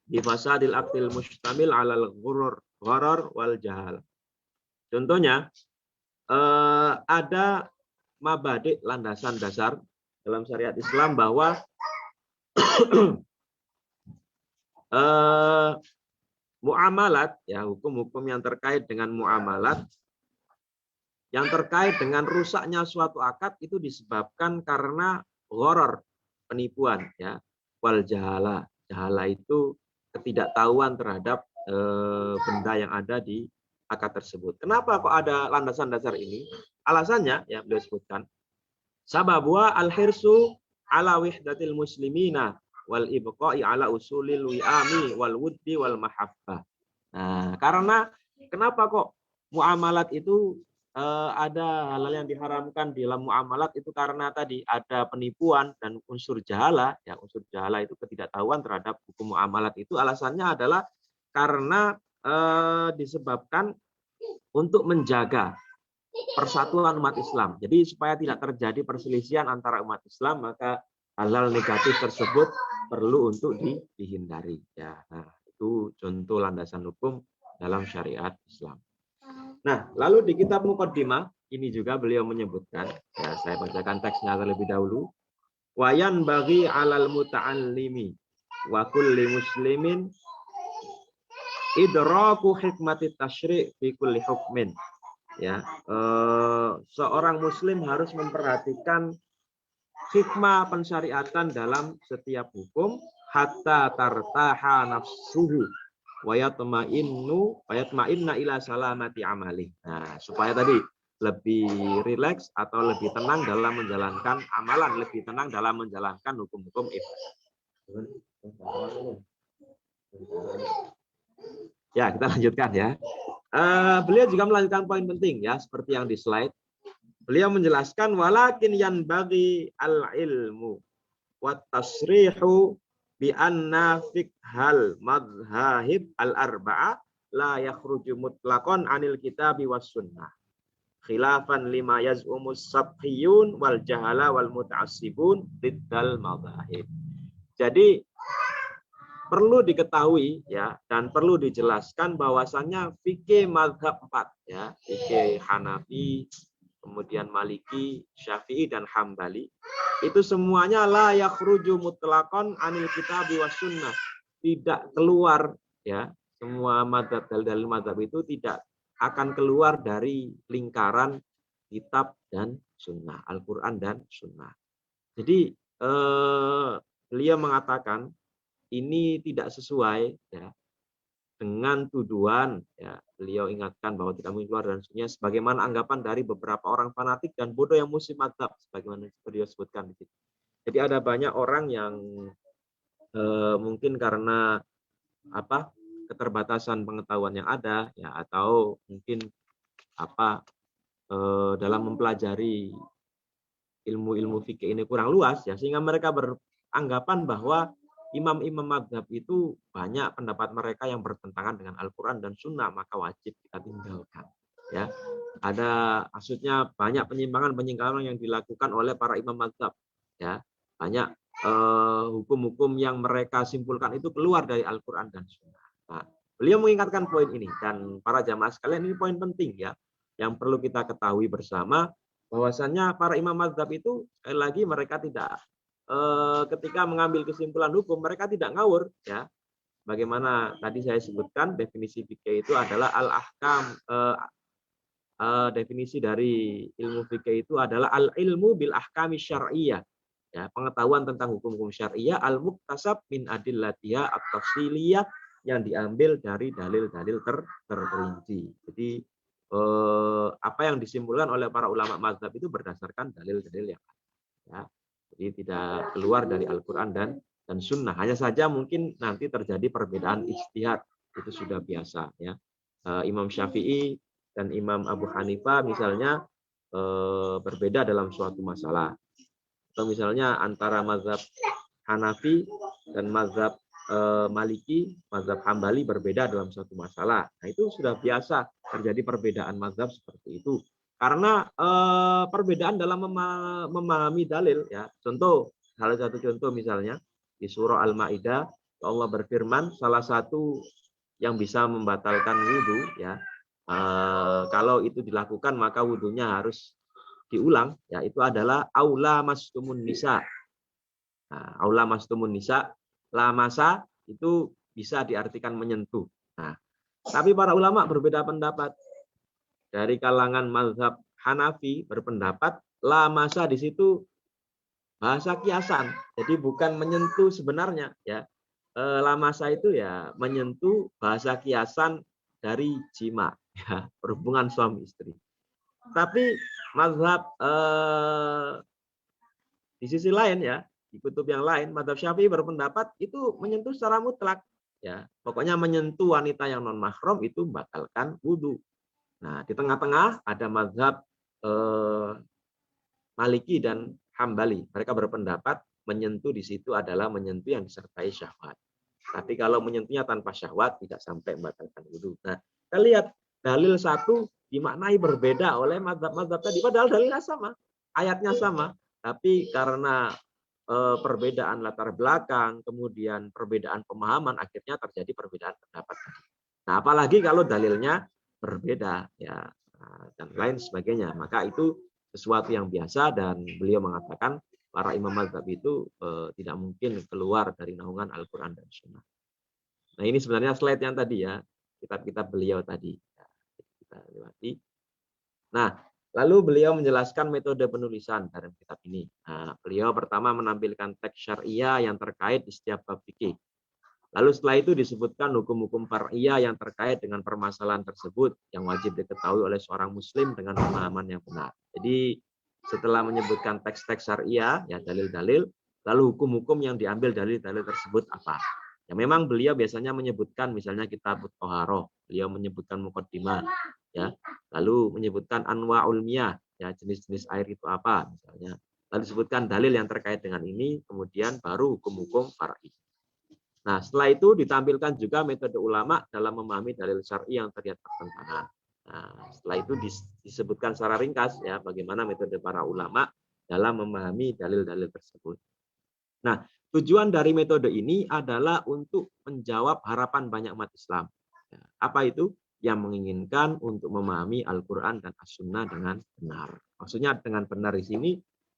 di fasadil aqdil mustamil 'alal gharar wal jahal. Contohnya ada mabadi' landasan dasar dalam syariat Islam bahwa muamalat, ya, hukum-hukum yang terkait dengan muamalat, yang terkait dengan rusaknya suatu akad itu disebabkan karena gharar, penipuan, ya, wal jahala. Jahala itu ketidaktahuan terhadap benda yang ada di akad tersebut. Kenapa kok ada landasan dasar ini? Alasannya, ya, beliau sebutkan, sababwa al-hirsu ala wihdatil muslimina wal ibqa'i ala usulil wi'ami wal wuddi wal mahabbah. Nah, karena kenapa kok muamalat itu ada hal-hal yang diharamkan di dalam muamalat itu karena tadi ada penipuan dan unsur jahala, ya, unsur jahala itu ketidaktahuan terhadap hukum muamalat itu alasannya adalah karena disebabkan untuk menjaga persatuan umat Islam. Jadi supaya tidak terjadi perselisihan antara umat Islam, maka hal-hal negatif tersebut perlu untuk dihindari. Ya, nah, itu contoh landasan hukum dalam syariat Islam. Nah, lalu di kitab Muqaddimah ini juga beliau menyebutkan, ya, saya bacakan teksnya terlebih dahulu. Wayan bagi alal muta'allimi wa kulli muslimin idraku hikmati tasyri' fi kulli hukmin. Ya, seorang muslim harus memperhatikan hikmah pensyariatan dalam setiap hukum hatta tartaha nafsuhu wa yatma'inna ila salamati amali. Nah, supaya tadi lebih rileks atau lebih tenang dalam menjalankan amalan, lebih tenang dalam menjalankan hukum-hukum ibadah. Ya, kita lanjutkan, ya. Beliau juga melanjutkan poin penting, ya, seperti yang di slide. Beliau menjelaskan walakin yanbaghi al-ilmu wat tasrihu bi anna fiqhal madhahib al-arba'ah la yakhruju mutlaqan anil kitabi was sunnah khilafan lima yaz'umus sabhiyun wal jahala wal muta'assibun diddal madhahib. Jadi perlu diketahui, ya, dan perlu dijelaskan bahwasannya fikih mazhab 4, ya, fikih Hanafi, kemudian Maliki, Syafi'i dan Hambali, itu semuanya la yakhruju mutlaqan anil kitabi was sunnah. Tidak keluar, ya, semua mazhab dalil mazhab itu tidak akan keluar dari lingkaran kitab dan sunnah, Al-Qur'an dan sunnah. Jadi beliau mengatakan ini tidak sesuai, ya, dengan tuduhan, ya, beliau ingatkan bahwa tidak mungkin keluar dan sunnah sebagaimana anggapan dari beberapa orang fanatik dan bodoh yang musim mazhab sebagaimana beliau sebutkan di situ. Jadi ada banyak orang yang mungkin karena keterbatasan pengetahuan yang ada, ya, atau mungkin dalam mempelajari ilmu-ilmu fikih ini kurang luas, ya, sehingga mereka beranggapan bahwa imam-imam mazhab itu banyak pendapat mereka yang bertentangan dengan Al-Quran dan Sunnah, maka wajib kita tinggalkan. Ya, ada maksudnya banyak penyimpangan-penyimpangan yang dilakukan oleh para imam mazhab. Ya, banyak hukum-hukum yang mereka simpulkan itu keluar dari Al-Quran dan Sunnah. Nah, beliau mengingatkan poin ini dan para jamaah sekalian, ini poin penting, ya, yang perlu kita ketahui bersama bahwasannya para imam mazhab itu sekali lagi mereka tidak ketika mengambil kesimpulan hukum mereka tidak ngawur, ya. Bagaimana tadi saya sebutkan definisi fikih itu adalah al-ahkam, definisi dari ilmu fikih itu adalah al-ilmu bil ahkami syar'iyyah, ya, pengetahuan tentang hukum-hukum syariah al-muktasab min adillatiha at-tafsiliyah yang diambil dari dalil-dalil terperinci. Jadi apa yang disimpulkan oleh para ulama mazhab itu berdasarkan dalil-dalil yang ada, ya. Jadi tidak keluar dari Al-Quran dan Sunnah. Hanya saja mungkin nanti terjadi perbedaan ijtihad, itu sudah biasa, ya. Imam Syafi'i dan Imam Abu Hanifah misalnya berbeda dalam suatu masalah. Atau misalnya antara mazhab Hanafi dan mazhab Maliki, mazhab Hambali berbeda dalam suatu masalah. Nah, itu sudah biasa terjadi perbedaan mazhab seperti itu. Karena perbedaan dalam memahami dalil, ya. Contoh, salah satu contoh misalnya di surah Al-Maidah Allah berfirman salah satu yang bisa membatalkan wudhu, ya, kalau itu dilakukan maka wudhunya harus diulang, ya, itu adalah aula mastumun nisa. Nah, aula mastumun nisa, la masa itu bisa diartikan menyentuh. Nah, tapi para ulama berbeda pendapat. Dari kalangan mazhab Hanafi berpendapat lamasa di situ bahasa kiasan. Jadi bukan menyentuh sebenarnya ya. Lamasa itu ya menyentuh bahasa kiasan dari jima ya, berhubungan suami istri. Tapi mazhab di sisi lain ya, di kutub yang lain, mazhab Syafi'i berpendapat itu menyentuh secara mutlak. Ya, pokoknya menyentuh wanita yang non mahram itu membatalkan wudhu. Nah, di tengah-tengah ada mazhab Maliki dan Hambali. Mereka berpendapat menyentuh di situ adalah menyentuh yang disertai syahwat. Tapi kalau menyentuhnya tanpa syahwat tidak sampai membatalkan wudhu. Nah, kita lihat dalil satu dimaknai berbeda oleh mazhab-mazhab tadi. Padahal dalilnya sama, ayatnya sama. Tapi karena perbedaan latar belakang, kemudian perbedaan pemahaman, akhirnya terjadi perbedaan pendapat. Nah, apalagi kalau dalilnya berbeda ya dan lain sebagainya. Maka itu sesuatu yang biasa dan beliau mengatakan para imam mazhab itu tidak mungkin keluar dari naungan Al-Quran dan Sunnah. Nah, ini sebenarnya slide yang tadi ya, kitab-kitab beliau tadi. Ya, kita lewati. Nah, lalu beliau menjelaskan metode penulisan dalam kitab ini. Nah, beliau pertama menampilkan teks syariah yang terkait di setiap bab fikih. Lalu setelah itu disebutkan hukum-hukum far'iyah yang terkait dengan permasalahan tersebut yang wajib diketahui oleh seorang muslim dengan pemahaman yang benar. Jadi setelah menyebutkan teks-teks syariah, ya dalil-dalil, lalu hukum-hukum yang diambil dalil-dalil tersebut apa? Ya memang beliau biasanya menyebutkan misalnya kitab Thaharah, beliau menyebutkan muqaddimah, ya. Lalu menyebutkan anwa'ul miyah, ya jenis-jenis air itu apa misalnya. Lalu disebutkan dalil yang terkait dengan ini, kemudian baru hukum-hukum far'i. Nah, setelah itu ditampilkan juga metode ulama dalam memahami dalil syar'i yang terlihat bertentangan. Nah, setelah itu disebutkan secara ringkas ya bagaimana metode para ulama dalam memahami dalil-dalil tersebut. Nah, tujuan dari metode ini adalah untuk menjawab harapan banyak umat Islam. Ya, apa itu? Yang menginginkan untuk memahami Al-Quran dan As-Sunnah dengan benar. Maksudnya dengan benar di sini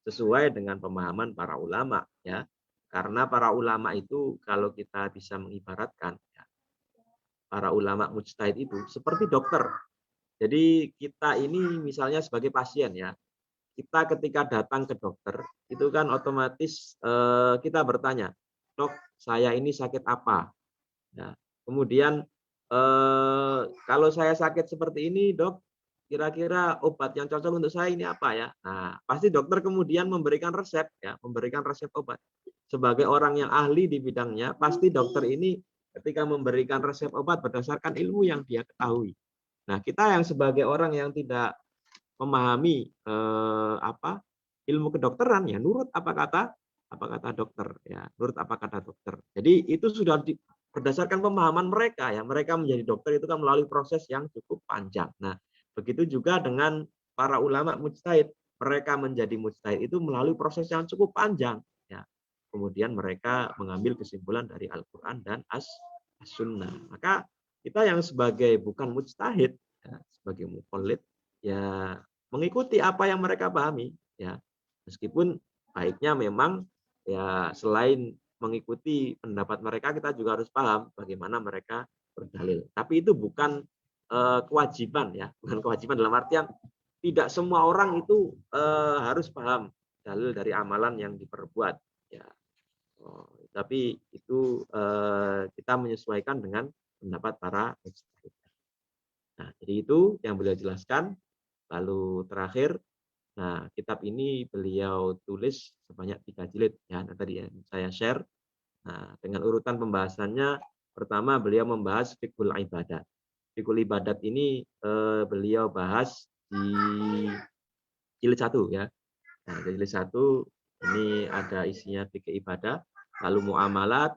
sesuai dengan pemahaman para ulama ya. Karena para ulama itu kalau kita bisa mengibaratkan ya, para ulama mujtahid itu seperti dokter. Jadi kita ini misalnya sebagai pasien ya, kita ketika datang ke dokter itu kan otomatis kita bertanya, dok saya ini sakit apa? Ya, kemudian kalau saya sakit seperti ini dok, kira-kira obat yang cocok untuk saya ini apa ya? Nah, pasti dokter kemudian memberikan resep ya, memberikan resep obat. Sebagai orang yang ahli di bidangnya, pasti dokter ini ketika memberikan resep obat berdasarkan ilmu yang dia ketahui. Nah, kita yang sebagai orang yang tidak memahami ilmu kedokteran ya nurut apa kata dokter ya, nurut apa kata dokter. Jadi itu sudah berdasarkan pemahaman mereka ya, mereka menjadi dokter itu kan melalui proses yang cukup panjang. Nah, begitu juga dengan para ulama mujtahid, mereka menjadi mujtahid itu melalui proses yang cukup panjang ya. Kemudian mereka mengambil kesimpulan dari Al-Qur'an dan As-Sunnah. Maka kita yang sebagai bukan mujtahid ya, sebagai muqallid ya mengikuti apa yang mereka pahami ya. Meskipun baiknya memang ya selain mengikuti pendapat mereka kita juga harus paham bagaimana mereka berdalil. Tapi itu bukan kewajiban ya, bukan kewajiban dalam artian tidak semua orang itu harus paham dalil dari amalan yang diperbuat ya. Tapi itu kita menyesuaikan dengan pendapat para mujtahid. Nah, jadi itu yang beliau jelaskan. Lalu terakhir, nah kitab ini beliau tulis sebanyak 3 jilid ya. Nah, tadi yang saya share. Nah, dengan urutan pembahasannya, pertama beliau membahas fiqhul ibadat. Fiqhul ibadat ini beliau bahas di jilid 1 ya. Nah, jilid 1 ini ada isinya fikih ibadah, lalu muamalat,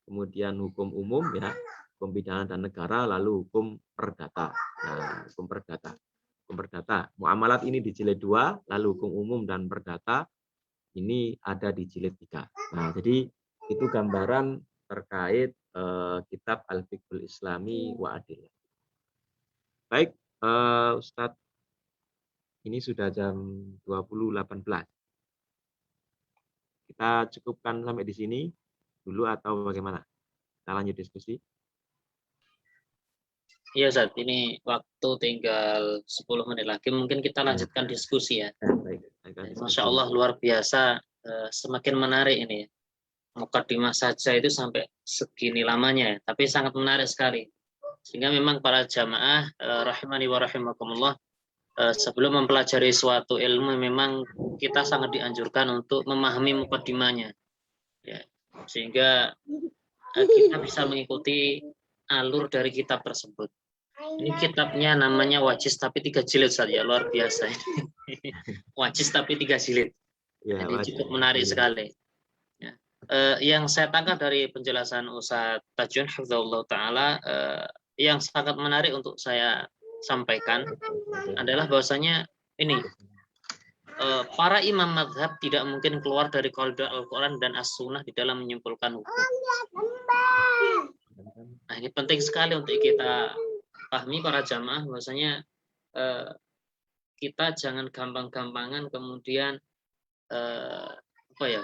kemudian hukum umum ya, hukum pidana dan negara, lalu hukum perdata. Nah, hukum perdata. Hukum perdata. Muamalat ini di jilid 2, lalu hukum umum dan perdata ini ada di jilid 3. Nah, jadi itu gambaran terkait kitab Al-Fiqhul Islami wa Adillah. Baik, Ustadz, ini sudah jam 20.18. Kita cukupkan sampai di sini dulu atau bagaimana? Kita lanjut diskusi. Iya, Ustaz, ini waktu tinggal 10 menit lagi. Mungkin kita lanjutkan diskusi ya. Baik, diskusi. Masya Allah, luar biasa. Semakin menarik ini. Mukadimah saja itu sampai segini lamanya ya. Tapi sangat menarik sekali. Sehingga memang para jamaah, rahimani wa rahimakumullah, sebelum mempelajari suatu ilmu, memang kita sangat dianjurkan untuk memahami mukadimahnya. Ya. Sehingga kita bisa mengikuti alur dari kitab tersebut. Ini kitabnya namanya Wajiz tapi 3 jilid saja, luar biasa. Wajiz tapi 3 jilid. Ya, Jadi cukup menarik sekali. Ya. Yang saya tangkap dari penjelasan Ustaz Tajun Hafizahullah Ta'ala, yang sangat menarik untuk saya sampaikan adalah bahwasanya ini, para imam mazhab tidak mungkin keluar dari koridor Al-Quran dan As-Sunnah di dalam menyimpulkan hukum. Nah, ini penting sekali untuk kita pahami para jamaah, bahwasanya kita jangan gampang-gampangan kemudian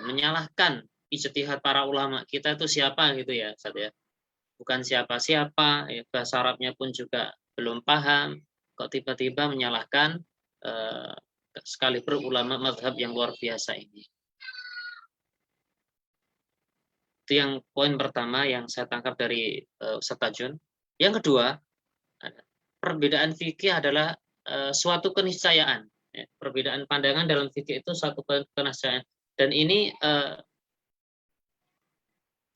menyalahkan ijtihad para ulama. Kita itu siapa gitu ya, Ustaz ya. Bukan siapa-siapa, ya, bahasa Arabnya pun juga belum paham, kok tiba-tiba menyalahkan sekalipun ulama mazhab yang luar biasa ini. Itu yang poin pertama yang saya tangkap dari Ustaz Tajun. Yang kedua, perbedaan fikih adalah suatu keniscayaan. Ya, perbedaan pandangan dalam fikih itu suatu keniscayaan. Dan ini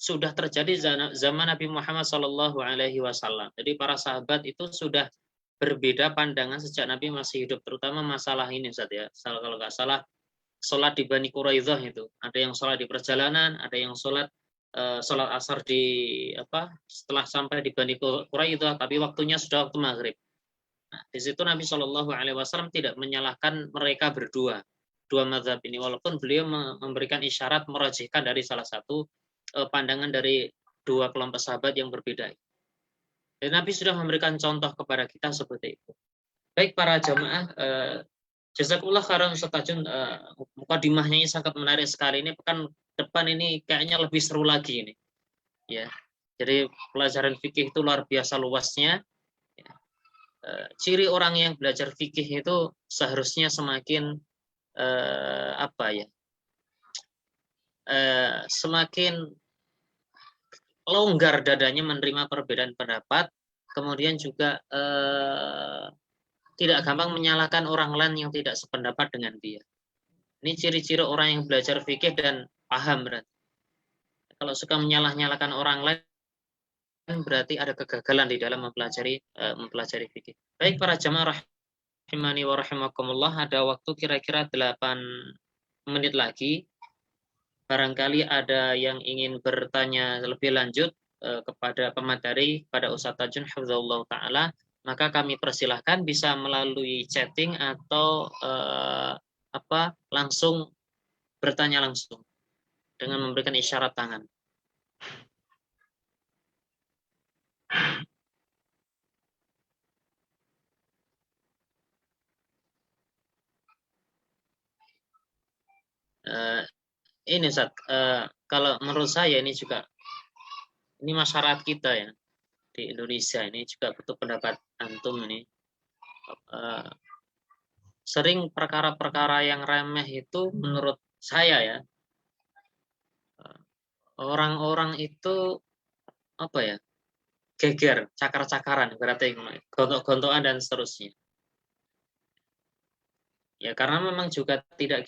sudah terjadi zaman Nabi Muhammad SAW. Jadi para sahabat itu sudah berbeda pandangan sejak Nabi masih hidup, terutama masalah ini, Ustaz ya. Kalau nggak salah, sholat di Bani Quraidah itu. Ada yang sholat di perjalanan, ada yang sholat asar setelah sampai di Bani Quraidah, tapi waktunya sudah waktu maghrib. Nah, di situ Nabi SAW tidak menyalahkan mereka berdua, dua mazhab ini, walaupun beliau memberikan isyarat merajihkan dari salah satu pandangan dari dua kelompok sahabat yang berbeda. Dan Nabi sudah memberikan contoh kepada kita seperti itu. Baik para jamaah, jazakumullah khairan Ustaz Tajun, mukadimahnya ini sangat menarik sekali. Ini pekan depan ini kayaknya lebih seru lagi ini. Ya. Jadi pelajaran fikih itu luar biasa luasnya. Ya. Ciri orang yang belajar fikih itu seharusnya semakin semakin longgar dadanya menerima perbedaan pendapat, kemudian juga tidak gampang menyalahkan orang lain yang tidak sependapat dengan dia. Ini ciri-ciri orang yang belajar fikih dan paham berarti. Kalau suka menyalah-nyalahkan orang lain, berarti ada kegagalan di dalam mempelajari fikih. Baik para jamaah rahimani wa rahimakumullah, ada waktu kira-kira 8 menit lagi. Barangkali ada yang ingin bertanya lebih lanjut kepada pemateri, pada Ustaz Tajun Hafizahullah Ta'ala, maka kami persilahkan bisa melalui chatting atau langsung bertanya langsung dengan memberikan isyarat tangan. Ini Ustaz, kalau menurut saya ini juga, ini masyarakat kita ya di Indonesia ini juga butuh pendapat antum ini. Sering perkara-perkara yang remeh itu menurut saya ya, orang-orang itu geger, cakar-cakaran, berarti gontok-gontokan dan seterusnya. Ya karena memang juga tidak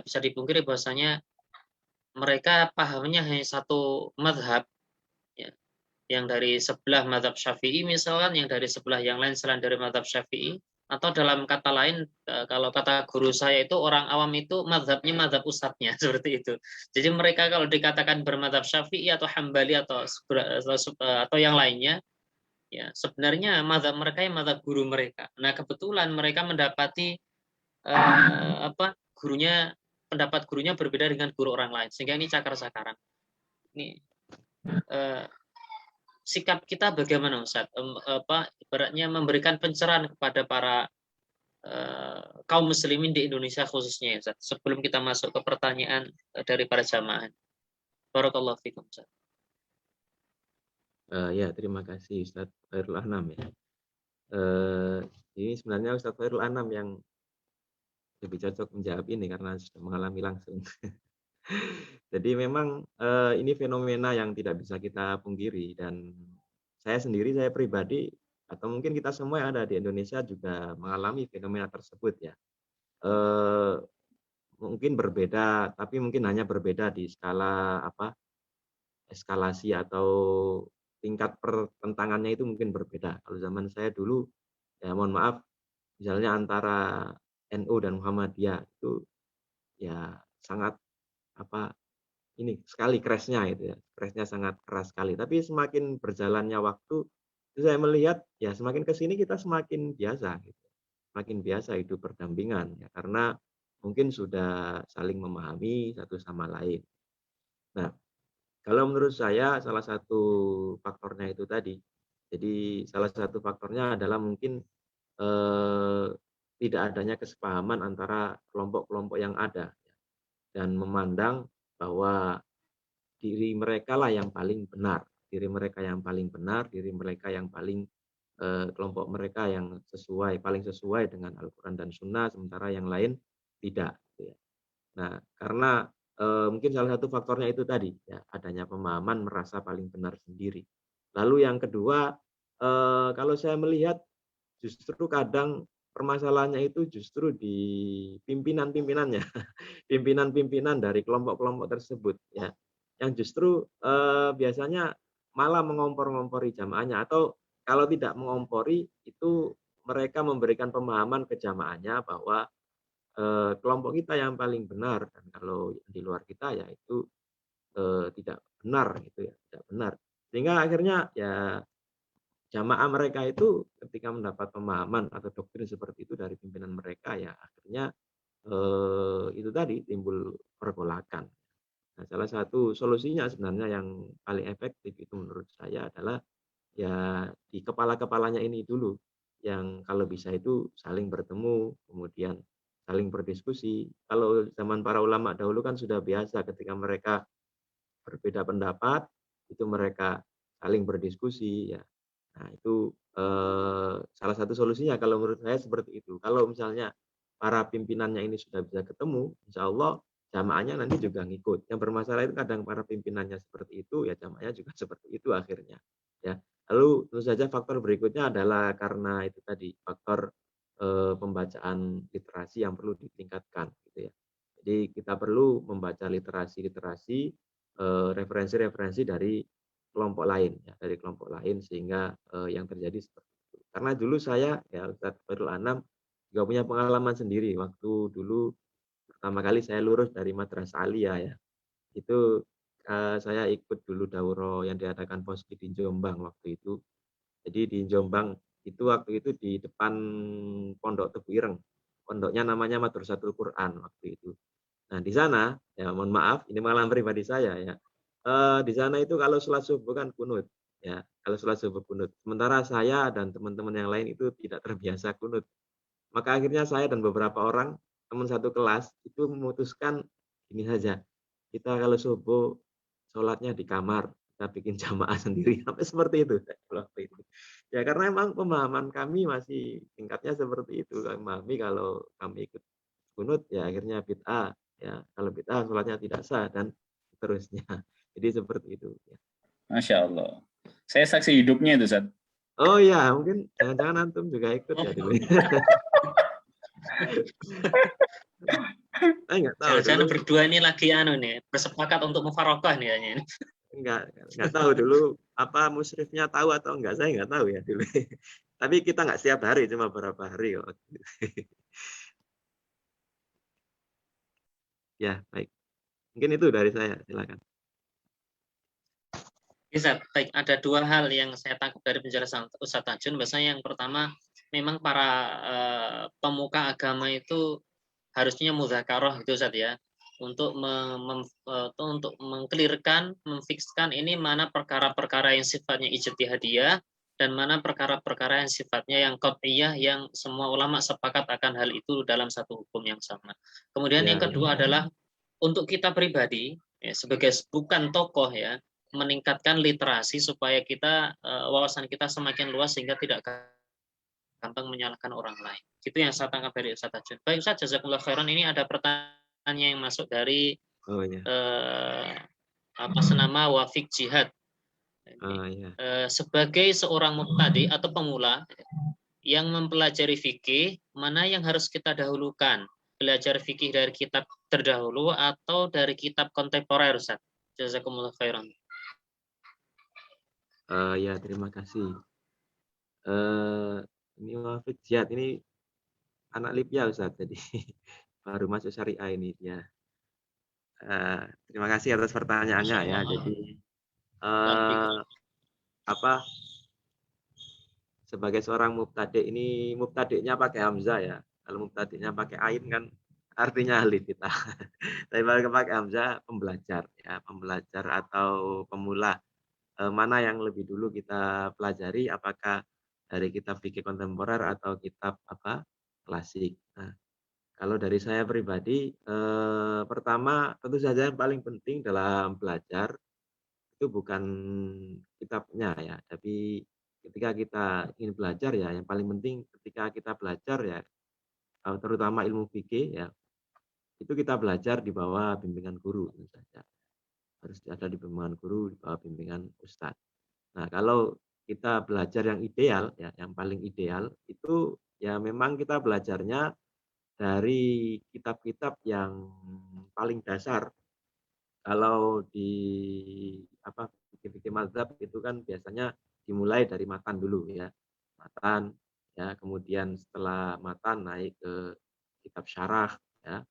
bisa dipungkiri bahwasanya mereka pahamnya hanya satu mazhab, ya, yang dari sebelah mazhab Syafi'i misalkan, yang dari sebelah yang lain selain dari mazhab Syafi'i, atau dalam kata lain, kalau kata guru saya itu, orang awam itu mazhabnya mazhab ustadznya, seperti itu. Jadi mereka kalau dikatakan bermazhab Syafi'i atau Hambali atau yang lainnya, ya sebenarnya mazhab mereka yang mazhab guru mereka. Nah kebetulan mereka mendapati pendapat gurunya berbeda dengan guru orang lain, sehingga ini cakar-cakaran. Ini sikap kita bagaimana Ustaz? Ibaratnya memberikan pencerahan kepada para kaum muslimin di Indonesia khususnya, Ustaz, sebelum kita masuk ke pertanyaan dari para jamaah. Barakallahu fikum, Ustaz. Ya, terima kasih Ustadz Khairul Anam ya. Ini sebenarnya Ustadz Khairul Anam yang lebih cocok menjawab ini karena sudah mengalami langsung. Jadi memang ini fenomena yang tidak bisa kita pungkiri dan saya pribadi atau mungkin kita semua yang ada di Indonesia juga mengalami fenomena tersebut ya. Eh, Mungkin berbeda, tapi mungkin hanya berbeda di skala apa eskalasi atau tingkat pertentangannya itu mungkin berbeda. Kalau zaman saya dulu, ya mohon maaf, misalnya antara NU dan Muhammadiyah itu ya sangat apa ini sekali crashnya itu ya, crashnya sangat keras sekali. Tapi semakin berjalannya waktu, itu saya melihat ya semakin ke sini kita semakin biasa, gitu. Semakin biasa hidup berdampingan ya, karena mungkin sudah saling memahami satu sama lain. Nah, kalau menurut saya salah satu faktornya itu tadi. Jadi salah satu faktornya adalah mungkin eh, tidak adanya kesepahaman antara kelompok-kelompok yang ada dan memandang bahwa diri mereka lah yang paling benar, diri mereka yang paling benar, diri mereka yang paling kelompok mereka yang paling sesuai dengan Al-Quran dan Sunnah, sementara yang lain tidak. Gitu ya. Nah, karena mungkin salah satu faktornya itu tadi, ya, adanya pemahaman merasa paling benar sendiri. Lalu yang kedua, kalau saya melihat justru kadang permasalahannya itu justru di pimpinan-pimpinannya, pimpinan-pimpinan dari kelompok-kelompok tersebut, ya, yang justru biasanya malah mengompor-ngompori jamaahnya, atau kalau tidak mengompori itu mereka memberikan pemahaman ke jamaahnya bahwa kelompok kita yang paling benar dan kalau di luar kita ya itu tidak benar gitu ya, tidak benar. Sehingga akhirnya ya jamaah mereka itu ketika mendapat pemahaman atau doktrin seperti itu dari pimpinan mereka ya akhirnya itu tadi timbul pergolakan. Nah, salah satu solusinya sebenarnya yang paling efektif itu menurut saya adalah ya di kepala-kepalanya ini dulu yang kalau bisa itu saling bertemu, kemudian saling berdiskusi. Kalau zaman para ulama dahulu kan sudah biasa ketika mereka berbeda pendapat, itu mereka saling berdiskusi ya. Nah, itu salah satu solusinya kalau menurut saya seperti itu. Kalau misalnya para pimpinannya ini sudah bisa ketemu, insya Allah jamaahnya nanti juga ngikut. Yang bermasalah itu kadang para pimpinannya seperti itu, ya jamaahnya juga seperti itu akhirnya. Ya. Lalu tentu saja faktor berikutnya adalah karena itu tadi faktor pembacaan literasi yang perlu ditingkatkan, gitu ya. Jadi kita perlu membaca literasi referensi-referensi dari kelompok lain, ya, dari kelompok lain sehingga yang terjadi seperti itu. Karena dulu saya ya Ustadz Khairul Anam juga punya pengalaman sendiri waktu dulu pertama kali saya lulus dari Madrasah Aliyah ya. Itu saya ikut dulu dauro yang diadakan Poski di Jombang waktu itu. Jadi di Jombang itu waktu itu di depan Pondok Tebu Ireng. Pondoknya namanya Madrasatul Quran waktu itu. Nah, di sana ya mohon maaf, ini pengalaman pribadi saya ya. Di sana itu kalau sholat subuh kan kunut ya, kalau sholat subuh kunut. Sementara saya dan teman-teman yang lain itu tidak terbiasa kunut. Maka akhirnya saya dan beberapa orang teman satu kelas itu memutuskan ini saja. Kita kalau subuh sholatnya di kamar, kita bikin jamaah sendiri sampai seperti itu waktu itu. Ya karena emang pemahaman kami masih tingkatnya seperti itu. Kami memahami kalau kami ikut kunut ya akhirnya bid'ah, ya kalau bid'ah sholatnya tidak sah dan seterusnya. Jadi seperti itu ya. Masya Allah. Saya saksi hidupnya itu, Ustaz. Oh ya, mungkin jangan-jangan antum juga ikut ya dulu. Saya nggak tahu. Jangan berdua ini lagi nih bersepakat untuk mufarokah nih kayaknya. Nggak tahu dulu apa musyrifnya tahu atau enggak, saya nggak tahu ya dulu. Tapi kita nggak setiap hari, cuma beberapa hari kok. Ya, baik. Mungkin itu dari saya, silakan. Bisa, baik. Ada dua hal yang saya tangkap dari penjelasan Ustadz Tajun. Bahasanya yang pertama, memang para pemuka agama itu harusnya mudzakarah itu Ustadz ya, untuk untuk mengklirkan, memfikskan ini mana perkara-perkara yang sifatnya ijtihadiyah dan mana perkara-perkara yang sifatnya yang qat'iyah yang semua ulama sepakat akan hal itu dalam satu hukum yang sama. Kemudian yang kedua adalah untuk kita pribadi ya, sebagai bukan tokoh ya, meningkatkan literasi supaya kita wawasan kita semakin luas sehingga tidak gampang menyalahkan orang lain. Itu yang saya tangkap dari Ustaz Tajud. Baik Ustaz, jazakumullah khairan. Ini ada pertanyaan yang masuk dari Oh ya. atas nama Wafik Jihad. Oh ya. Sebagai seorang mubtadi atau pemula yang mempelajari fikih, mana yang harus kita dahulukan? Belajar fikih dari kitab terdahulu atau dari kitab kontemporer, Ustaz? Jazakumullah khairan. Ya, terima kasih. Ini Wafik Jihad ini anak Libya Ustaz, jadi baru masuk syariah ini dia. Terima kasih atas pertanyaannya ya. Jadi apa sebagai seorang mubtadi ini mubtadi'nya pakai hamzah ya. Kalau mubtadi'nya pakai ain kan artinya ahli kita. Tapi kalau pakai hamzah pembelajar ya, pembelajar atau pemula. Mana yang lebih dulu kita pelajari, apakah dari kitab fikih kontemporer atau kitab apa klasik. Nah, kalau dari saya pribadi, pertama tentu saja yang paling penting dalam belajar itu bukan kitabnya ya, tapi ketika kita ingin belajar ya, yang paling penting ketika kita belajar ya, terutama ilmu fikih ya, itu kita belajar di bawah bimbingan guru tentu saja. Harus ada di bimbingan guru, di bawah bimbingan ustadz. Nah, kalau kita belajar yang ideal ya, yang paling ideal itu ya memang kita belajarnya dari kitab-kitab yang paling dasar. Kalau di apa fikih mazhab itu kan biasanya dimulai dari matan dulu ya. Matan ya, kemudian setelah matan naik ke kitab syarah ya.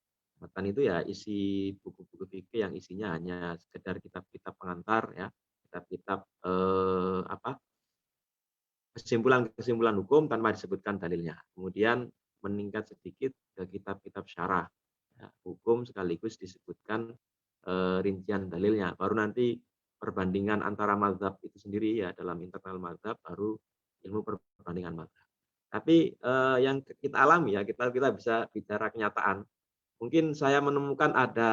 Matan itu ya isi buku-buku fikih yang isinya hanya sekedar kitab-kitab pengantar ya, kitab-kitab kesimpulan-kesimpulan hukum tanpa disebutkan dalilnya. Kemudian meningkat sedikit ke kitab-kitab syarah ya, hukum sekaligus disebutkan rincian dalilnya. Baru nanti perbandingan antara mazhab itu sendiri ya, dalam internal mazhab baru ilmu perbandingan mazhab. Tapi yang kita alami ya, kita bisa bicara kenyataan. Mungkin saya menemukan ada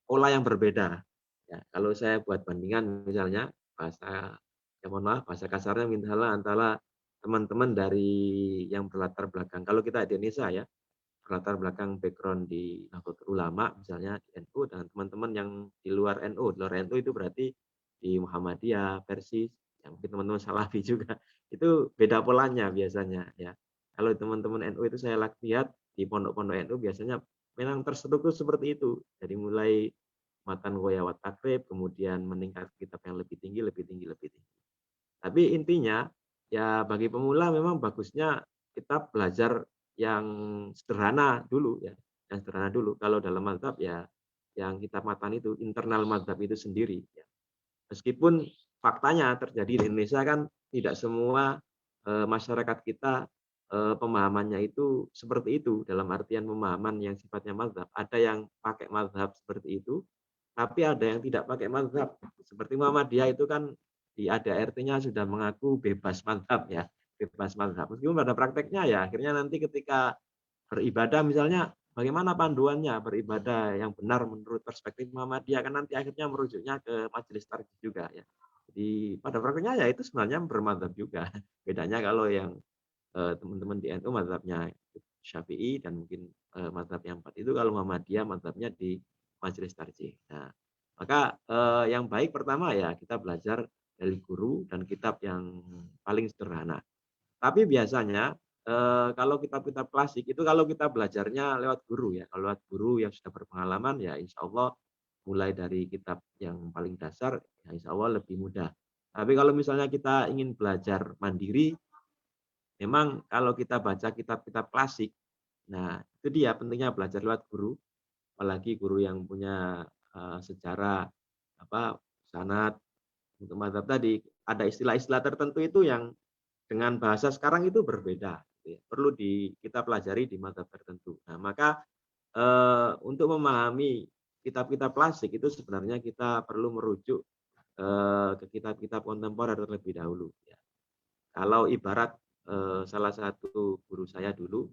pola yang berbeda. Ya, kalau saya buat bandingan misalnya bahasa bahasa kasarnya misalnya antara teman-teman dari yang berlatar belakang. Kalau kita di Indonesia ya, berlatar belakang background di Nahdlatul Ulama misalnya di NU dan teman-teman yang di luar NU. Di luar NU itu berarti di Muhammadiyah, Persis, yang mungkin teman-teman Salafi juga. Itu beda polanya biasanya ya. Kalau teman-teman NU itu saya lihat di pondok-pondok NU biasanya memang terstruktur seperti itu. Jadi mulai matan goyawat takrib, kemudian meningkat kitab yang lebih tinggi, lebih tinggi, lebih tinggi. Tapi intinya ya bagi pemula memang bagusnya kita belajar yang sederhana dulu ya, yang sederhana dulu. Kalau dalam mazhab ya yang kita matan itu internal mazhab itu sendiri. Ya. Meskipun faktanya terjadi di Indonesia kan tidak semua masyarakat kita pemahamannya itu seperti itu dalam artian pemahaman yang sifatnya mazhab. Ada yang pakai mazhab seperti itu, tapi ada yang tidak pakai mazhab. Seperti Muhammadiyah itu kan di ADART-nya sudah mengaku bebas mazhab ya, bebas mazhab. Meskipun pada prakteknya ya akhirnya nanti ketika beribadah misalnya bagaimana panduannya beribadah yang benar menurut perspektif Muhammadiyah kan nanti akhirnya merujuknya ke majelis tarjih juga ya. Jadi pada prakteknya ya itu sebenarnya bermadzhab juga. Bedanya kalau yang teman-teman di NU mazhabnya Syafi'i dan mungkin mazhab yang empat itu, kalau Muhammadiyah mazhabnya di majelis tarjih. Nah, maka yang baik pertama ya kita belajar dari guru dan kitab yang paling sederhana. Tapi biasanya kalau kitab-kitab klasik itu kalau kita belajarnya lewat guru ya, kalau lewat guru yang sudah berpengalaman ya insya Allah mulai dari kitab yang paling dasar ya insya Allah lebih mudah. Tapi kalau misalnya kita ingin belajar mandiri, memang kalau kita baca kitab-kitab klasik, nah itu dia pentingnya belajar lewat guru, apalagi guru yang punya sejarah sanad untuk mazhab tadi. Ada istilah-istilah tertentu itu yang dengan bahasa sekarang itu berbeda. Perlu kita pelajari di mazhab tertentu. Nah, maka untuk memahami kitab-kitab klasik itu sebenarnya kita perlu merujuk ke kitab-kitab kontemporer terlebih dahulu. Ya. Kalau ibarat salah satu guru saya dulu,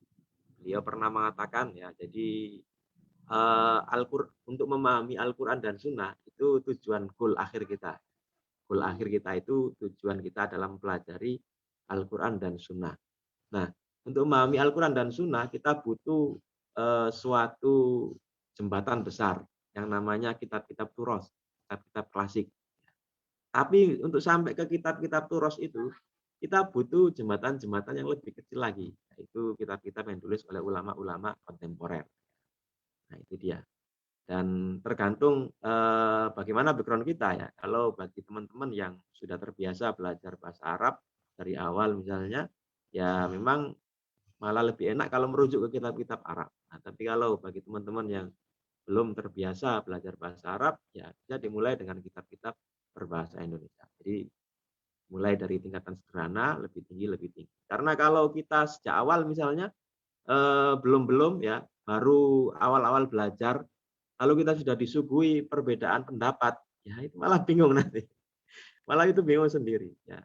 beliau pernah mengatakan ya, jadi untuk memahami Al-Quran dan Sunnah itu tujuan goal akhir kita. Goal akhir kita itu tujuan kita dalam mempelajari Al-Quran dan Sunnah. Nah, untuk memahami Al-Quran dan Sunnah kita butuh suatu jembatan besar yang namanya kitab-kitab turos, kitab-kitab klasik. Tapi untuk sampai ke kitab-kitab turos itu, kita butuh jembatan-jembatan yang lebih kecil lagi, yaitu kitab-kitab yang ditulis oleh ulama-ulama kontemporer. Nah, itu dia. Dan tergantung bagaimana background kita ya. Kalau bagi teman-teman yang sudah terbiasa belajar bahasa Arab dari awal misalnya, ya memang malah lebih enak kalau merujuk ke kitab-kitab Arab. Nah, tapi kalau bagi teman-teman yang belum terbiasa belajar bahasa Arab, ya bisa dimulai dengan kitab-kitab berbahasa Indonesia. Jadi mulai dari tingkatan sederhana, lebih tinggi. Karena kalau kita sejak awal misalnya belum ya, baru awal-awal belajar, lalu kita sudah disuguhi perbedaan pendapat, ya itu malah bingung nanti. Malah itu bingung sendiri. Ya.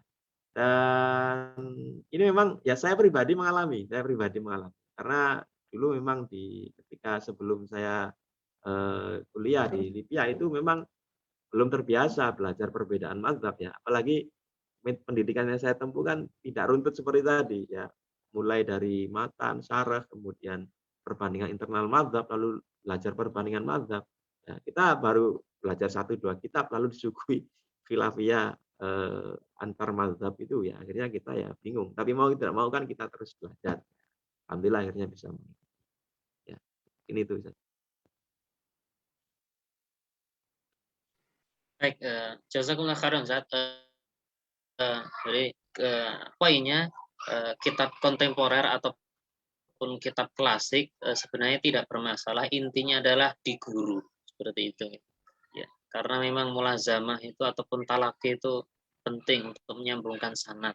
Dan ini memang ya saya pribadi mengalami. Karena dulu memang ketika sebelum saya kuliah di Libya itu memang belum terbiasa belajar perbedaan mazhab ya. Apalagi pendidikan yang saya tempuh kan tidak runtut seperti tadi ya. Mulai dari matan, syarah, kemudian perbandingan internal mazhab, lalu belajar perbandingan mazhab. Ya, kita baru belajar 1-2 kitab lalu disuguhi khilafiyah antar mazhab itu ya. Akhirnya kita ya bingung. Tapi mau tidak mau kan kita terus belajar. Alhamdulillah akhirnya bisa. Ya, ini itu. Baik, jazakumullah khairan Ustaz. Jadi poinnya kitab kontemporer ataupun kitab klasik sebenarnya tidak bermasalah. Intinya adalah di guru seperti itu. Ya, karena memang mulazamah itu ataupun talaki itu penting untuk menyambungkan sanad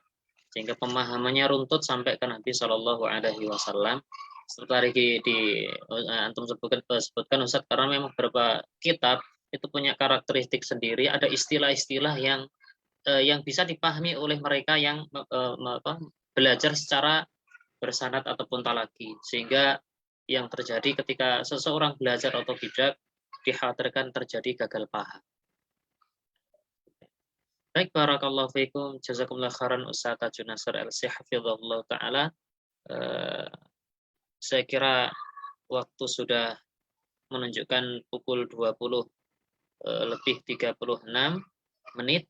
sehingga pemahamannya runtut sampai ke Nabi Shallallahu Alaihi Wasallam. Seperti di antum sebutkan Ustaz, karena memang beberapa kitab itu punya karakteristik sendiri, ada istilah-istilah yang bisa dipahami oleh mereka yang belajar secara bersanad ataupun talaki, sehingga yang terjadi ketika seseorang belajar atau tidak dikhawatirkan terjadi gagal paham. Baik, barakallahu fiikum, jazakumullah khairan Ustaz Tajun Nasr LC hafizahullah taala. Saya kira waktu sudah menunjukkan pukul 20 lebih 36 menit.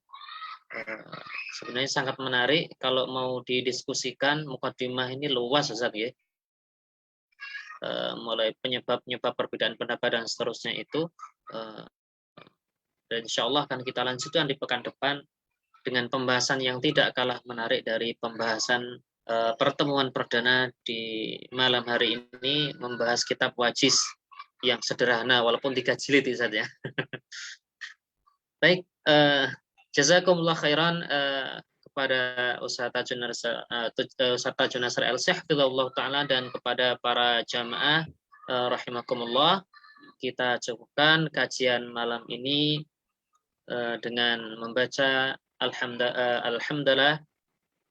Sebenarnya sangat menarik kalau mau didiskusikan. Mukadimah ini luas Ustaz ya. Mulai penyebab perbedaan pendapat dan seterusnya itu. Dan insya Allah akan kita lanjutkan di pekan depan dengan pembahasan yang tidak kalah menarik dari pembahasan pertemuan perdana di malam hari ini, membahas kitab Wajiz yang sederhana walaupun 3 jilid saja. Baik, jazakumullah khairan kepada Ustaz Tajun Nasr LC hafizahullah taala dan kepada para jamaah rahimakumullah. Kita cukupkan kajian malam ini dengan membaca alhamdulillah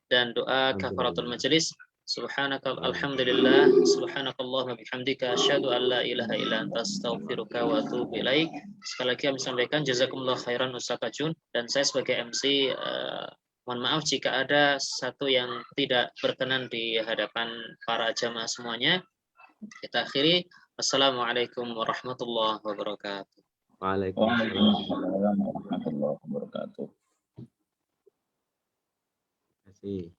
dan doa kafaratul majelis. Alhamdulillah, subhanakallahumma bihamdika asyhadu an la ilaha illa anta astaghfiruka wa atubu ilaik. Sekali lagi kami sampaikan jazakumullah khairan Ustaz Tajun, dan saya sebagai MC mohon maaf jika ada satu yang tidak berkenan di hadapan para jamaah semuanya. Kita akhiri. Wassalamualaikum warahmatullahi wabarakatuh. Waalaikumsalam warahmatullahi wabarakatuh. Terima kasih.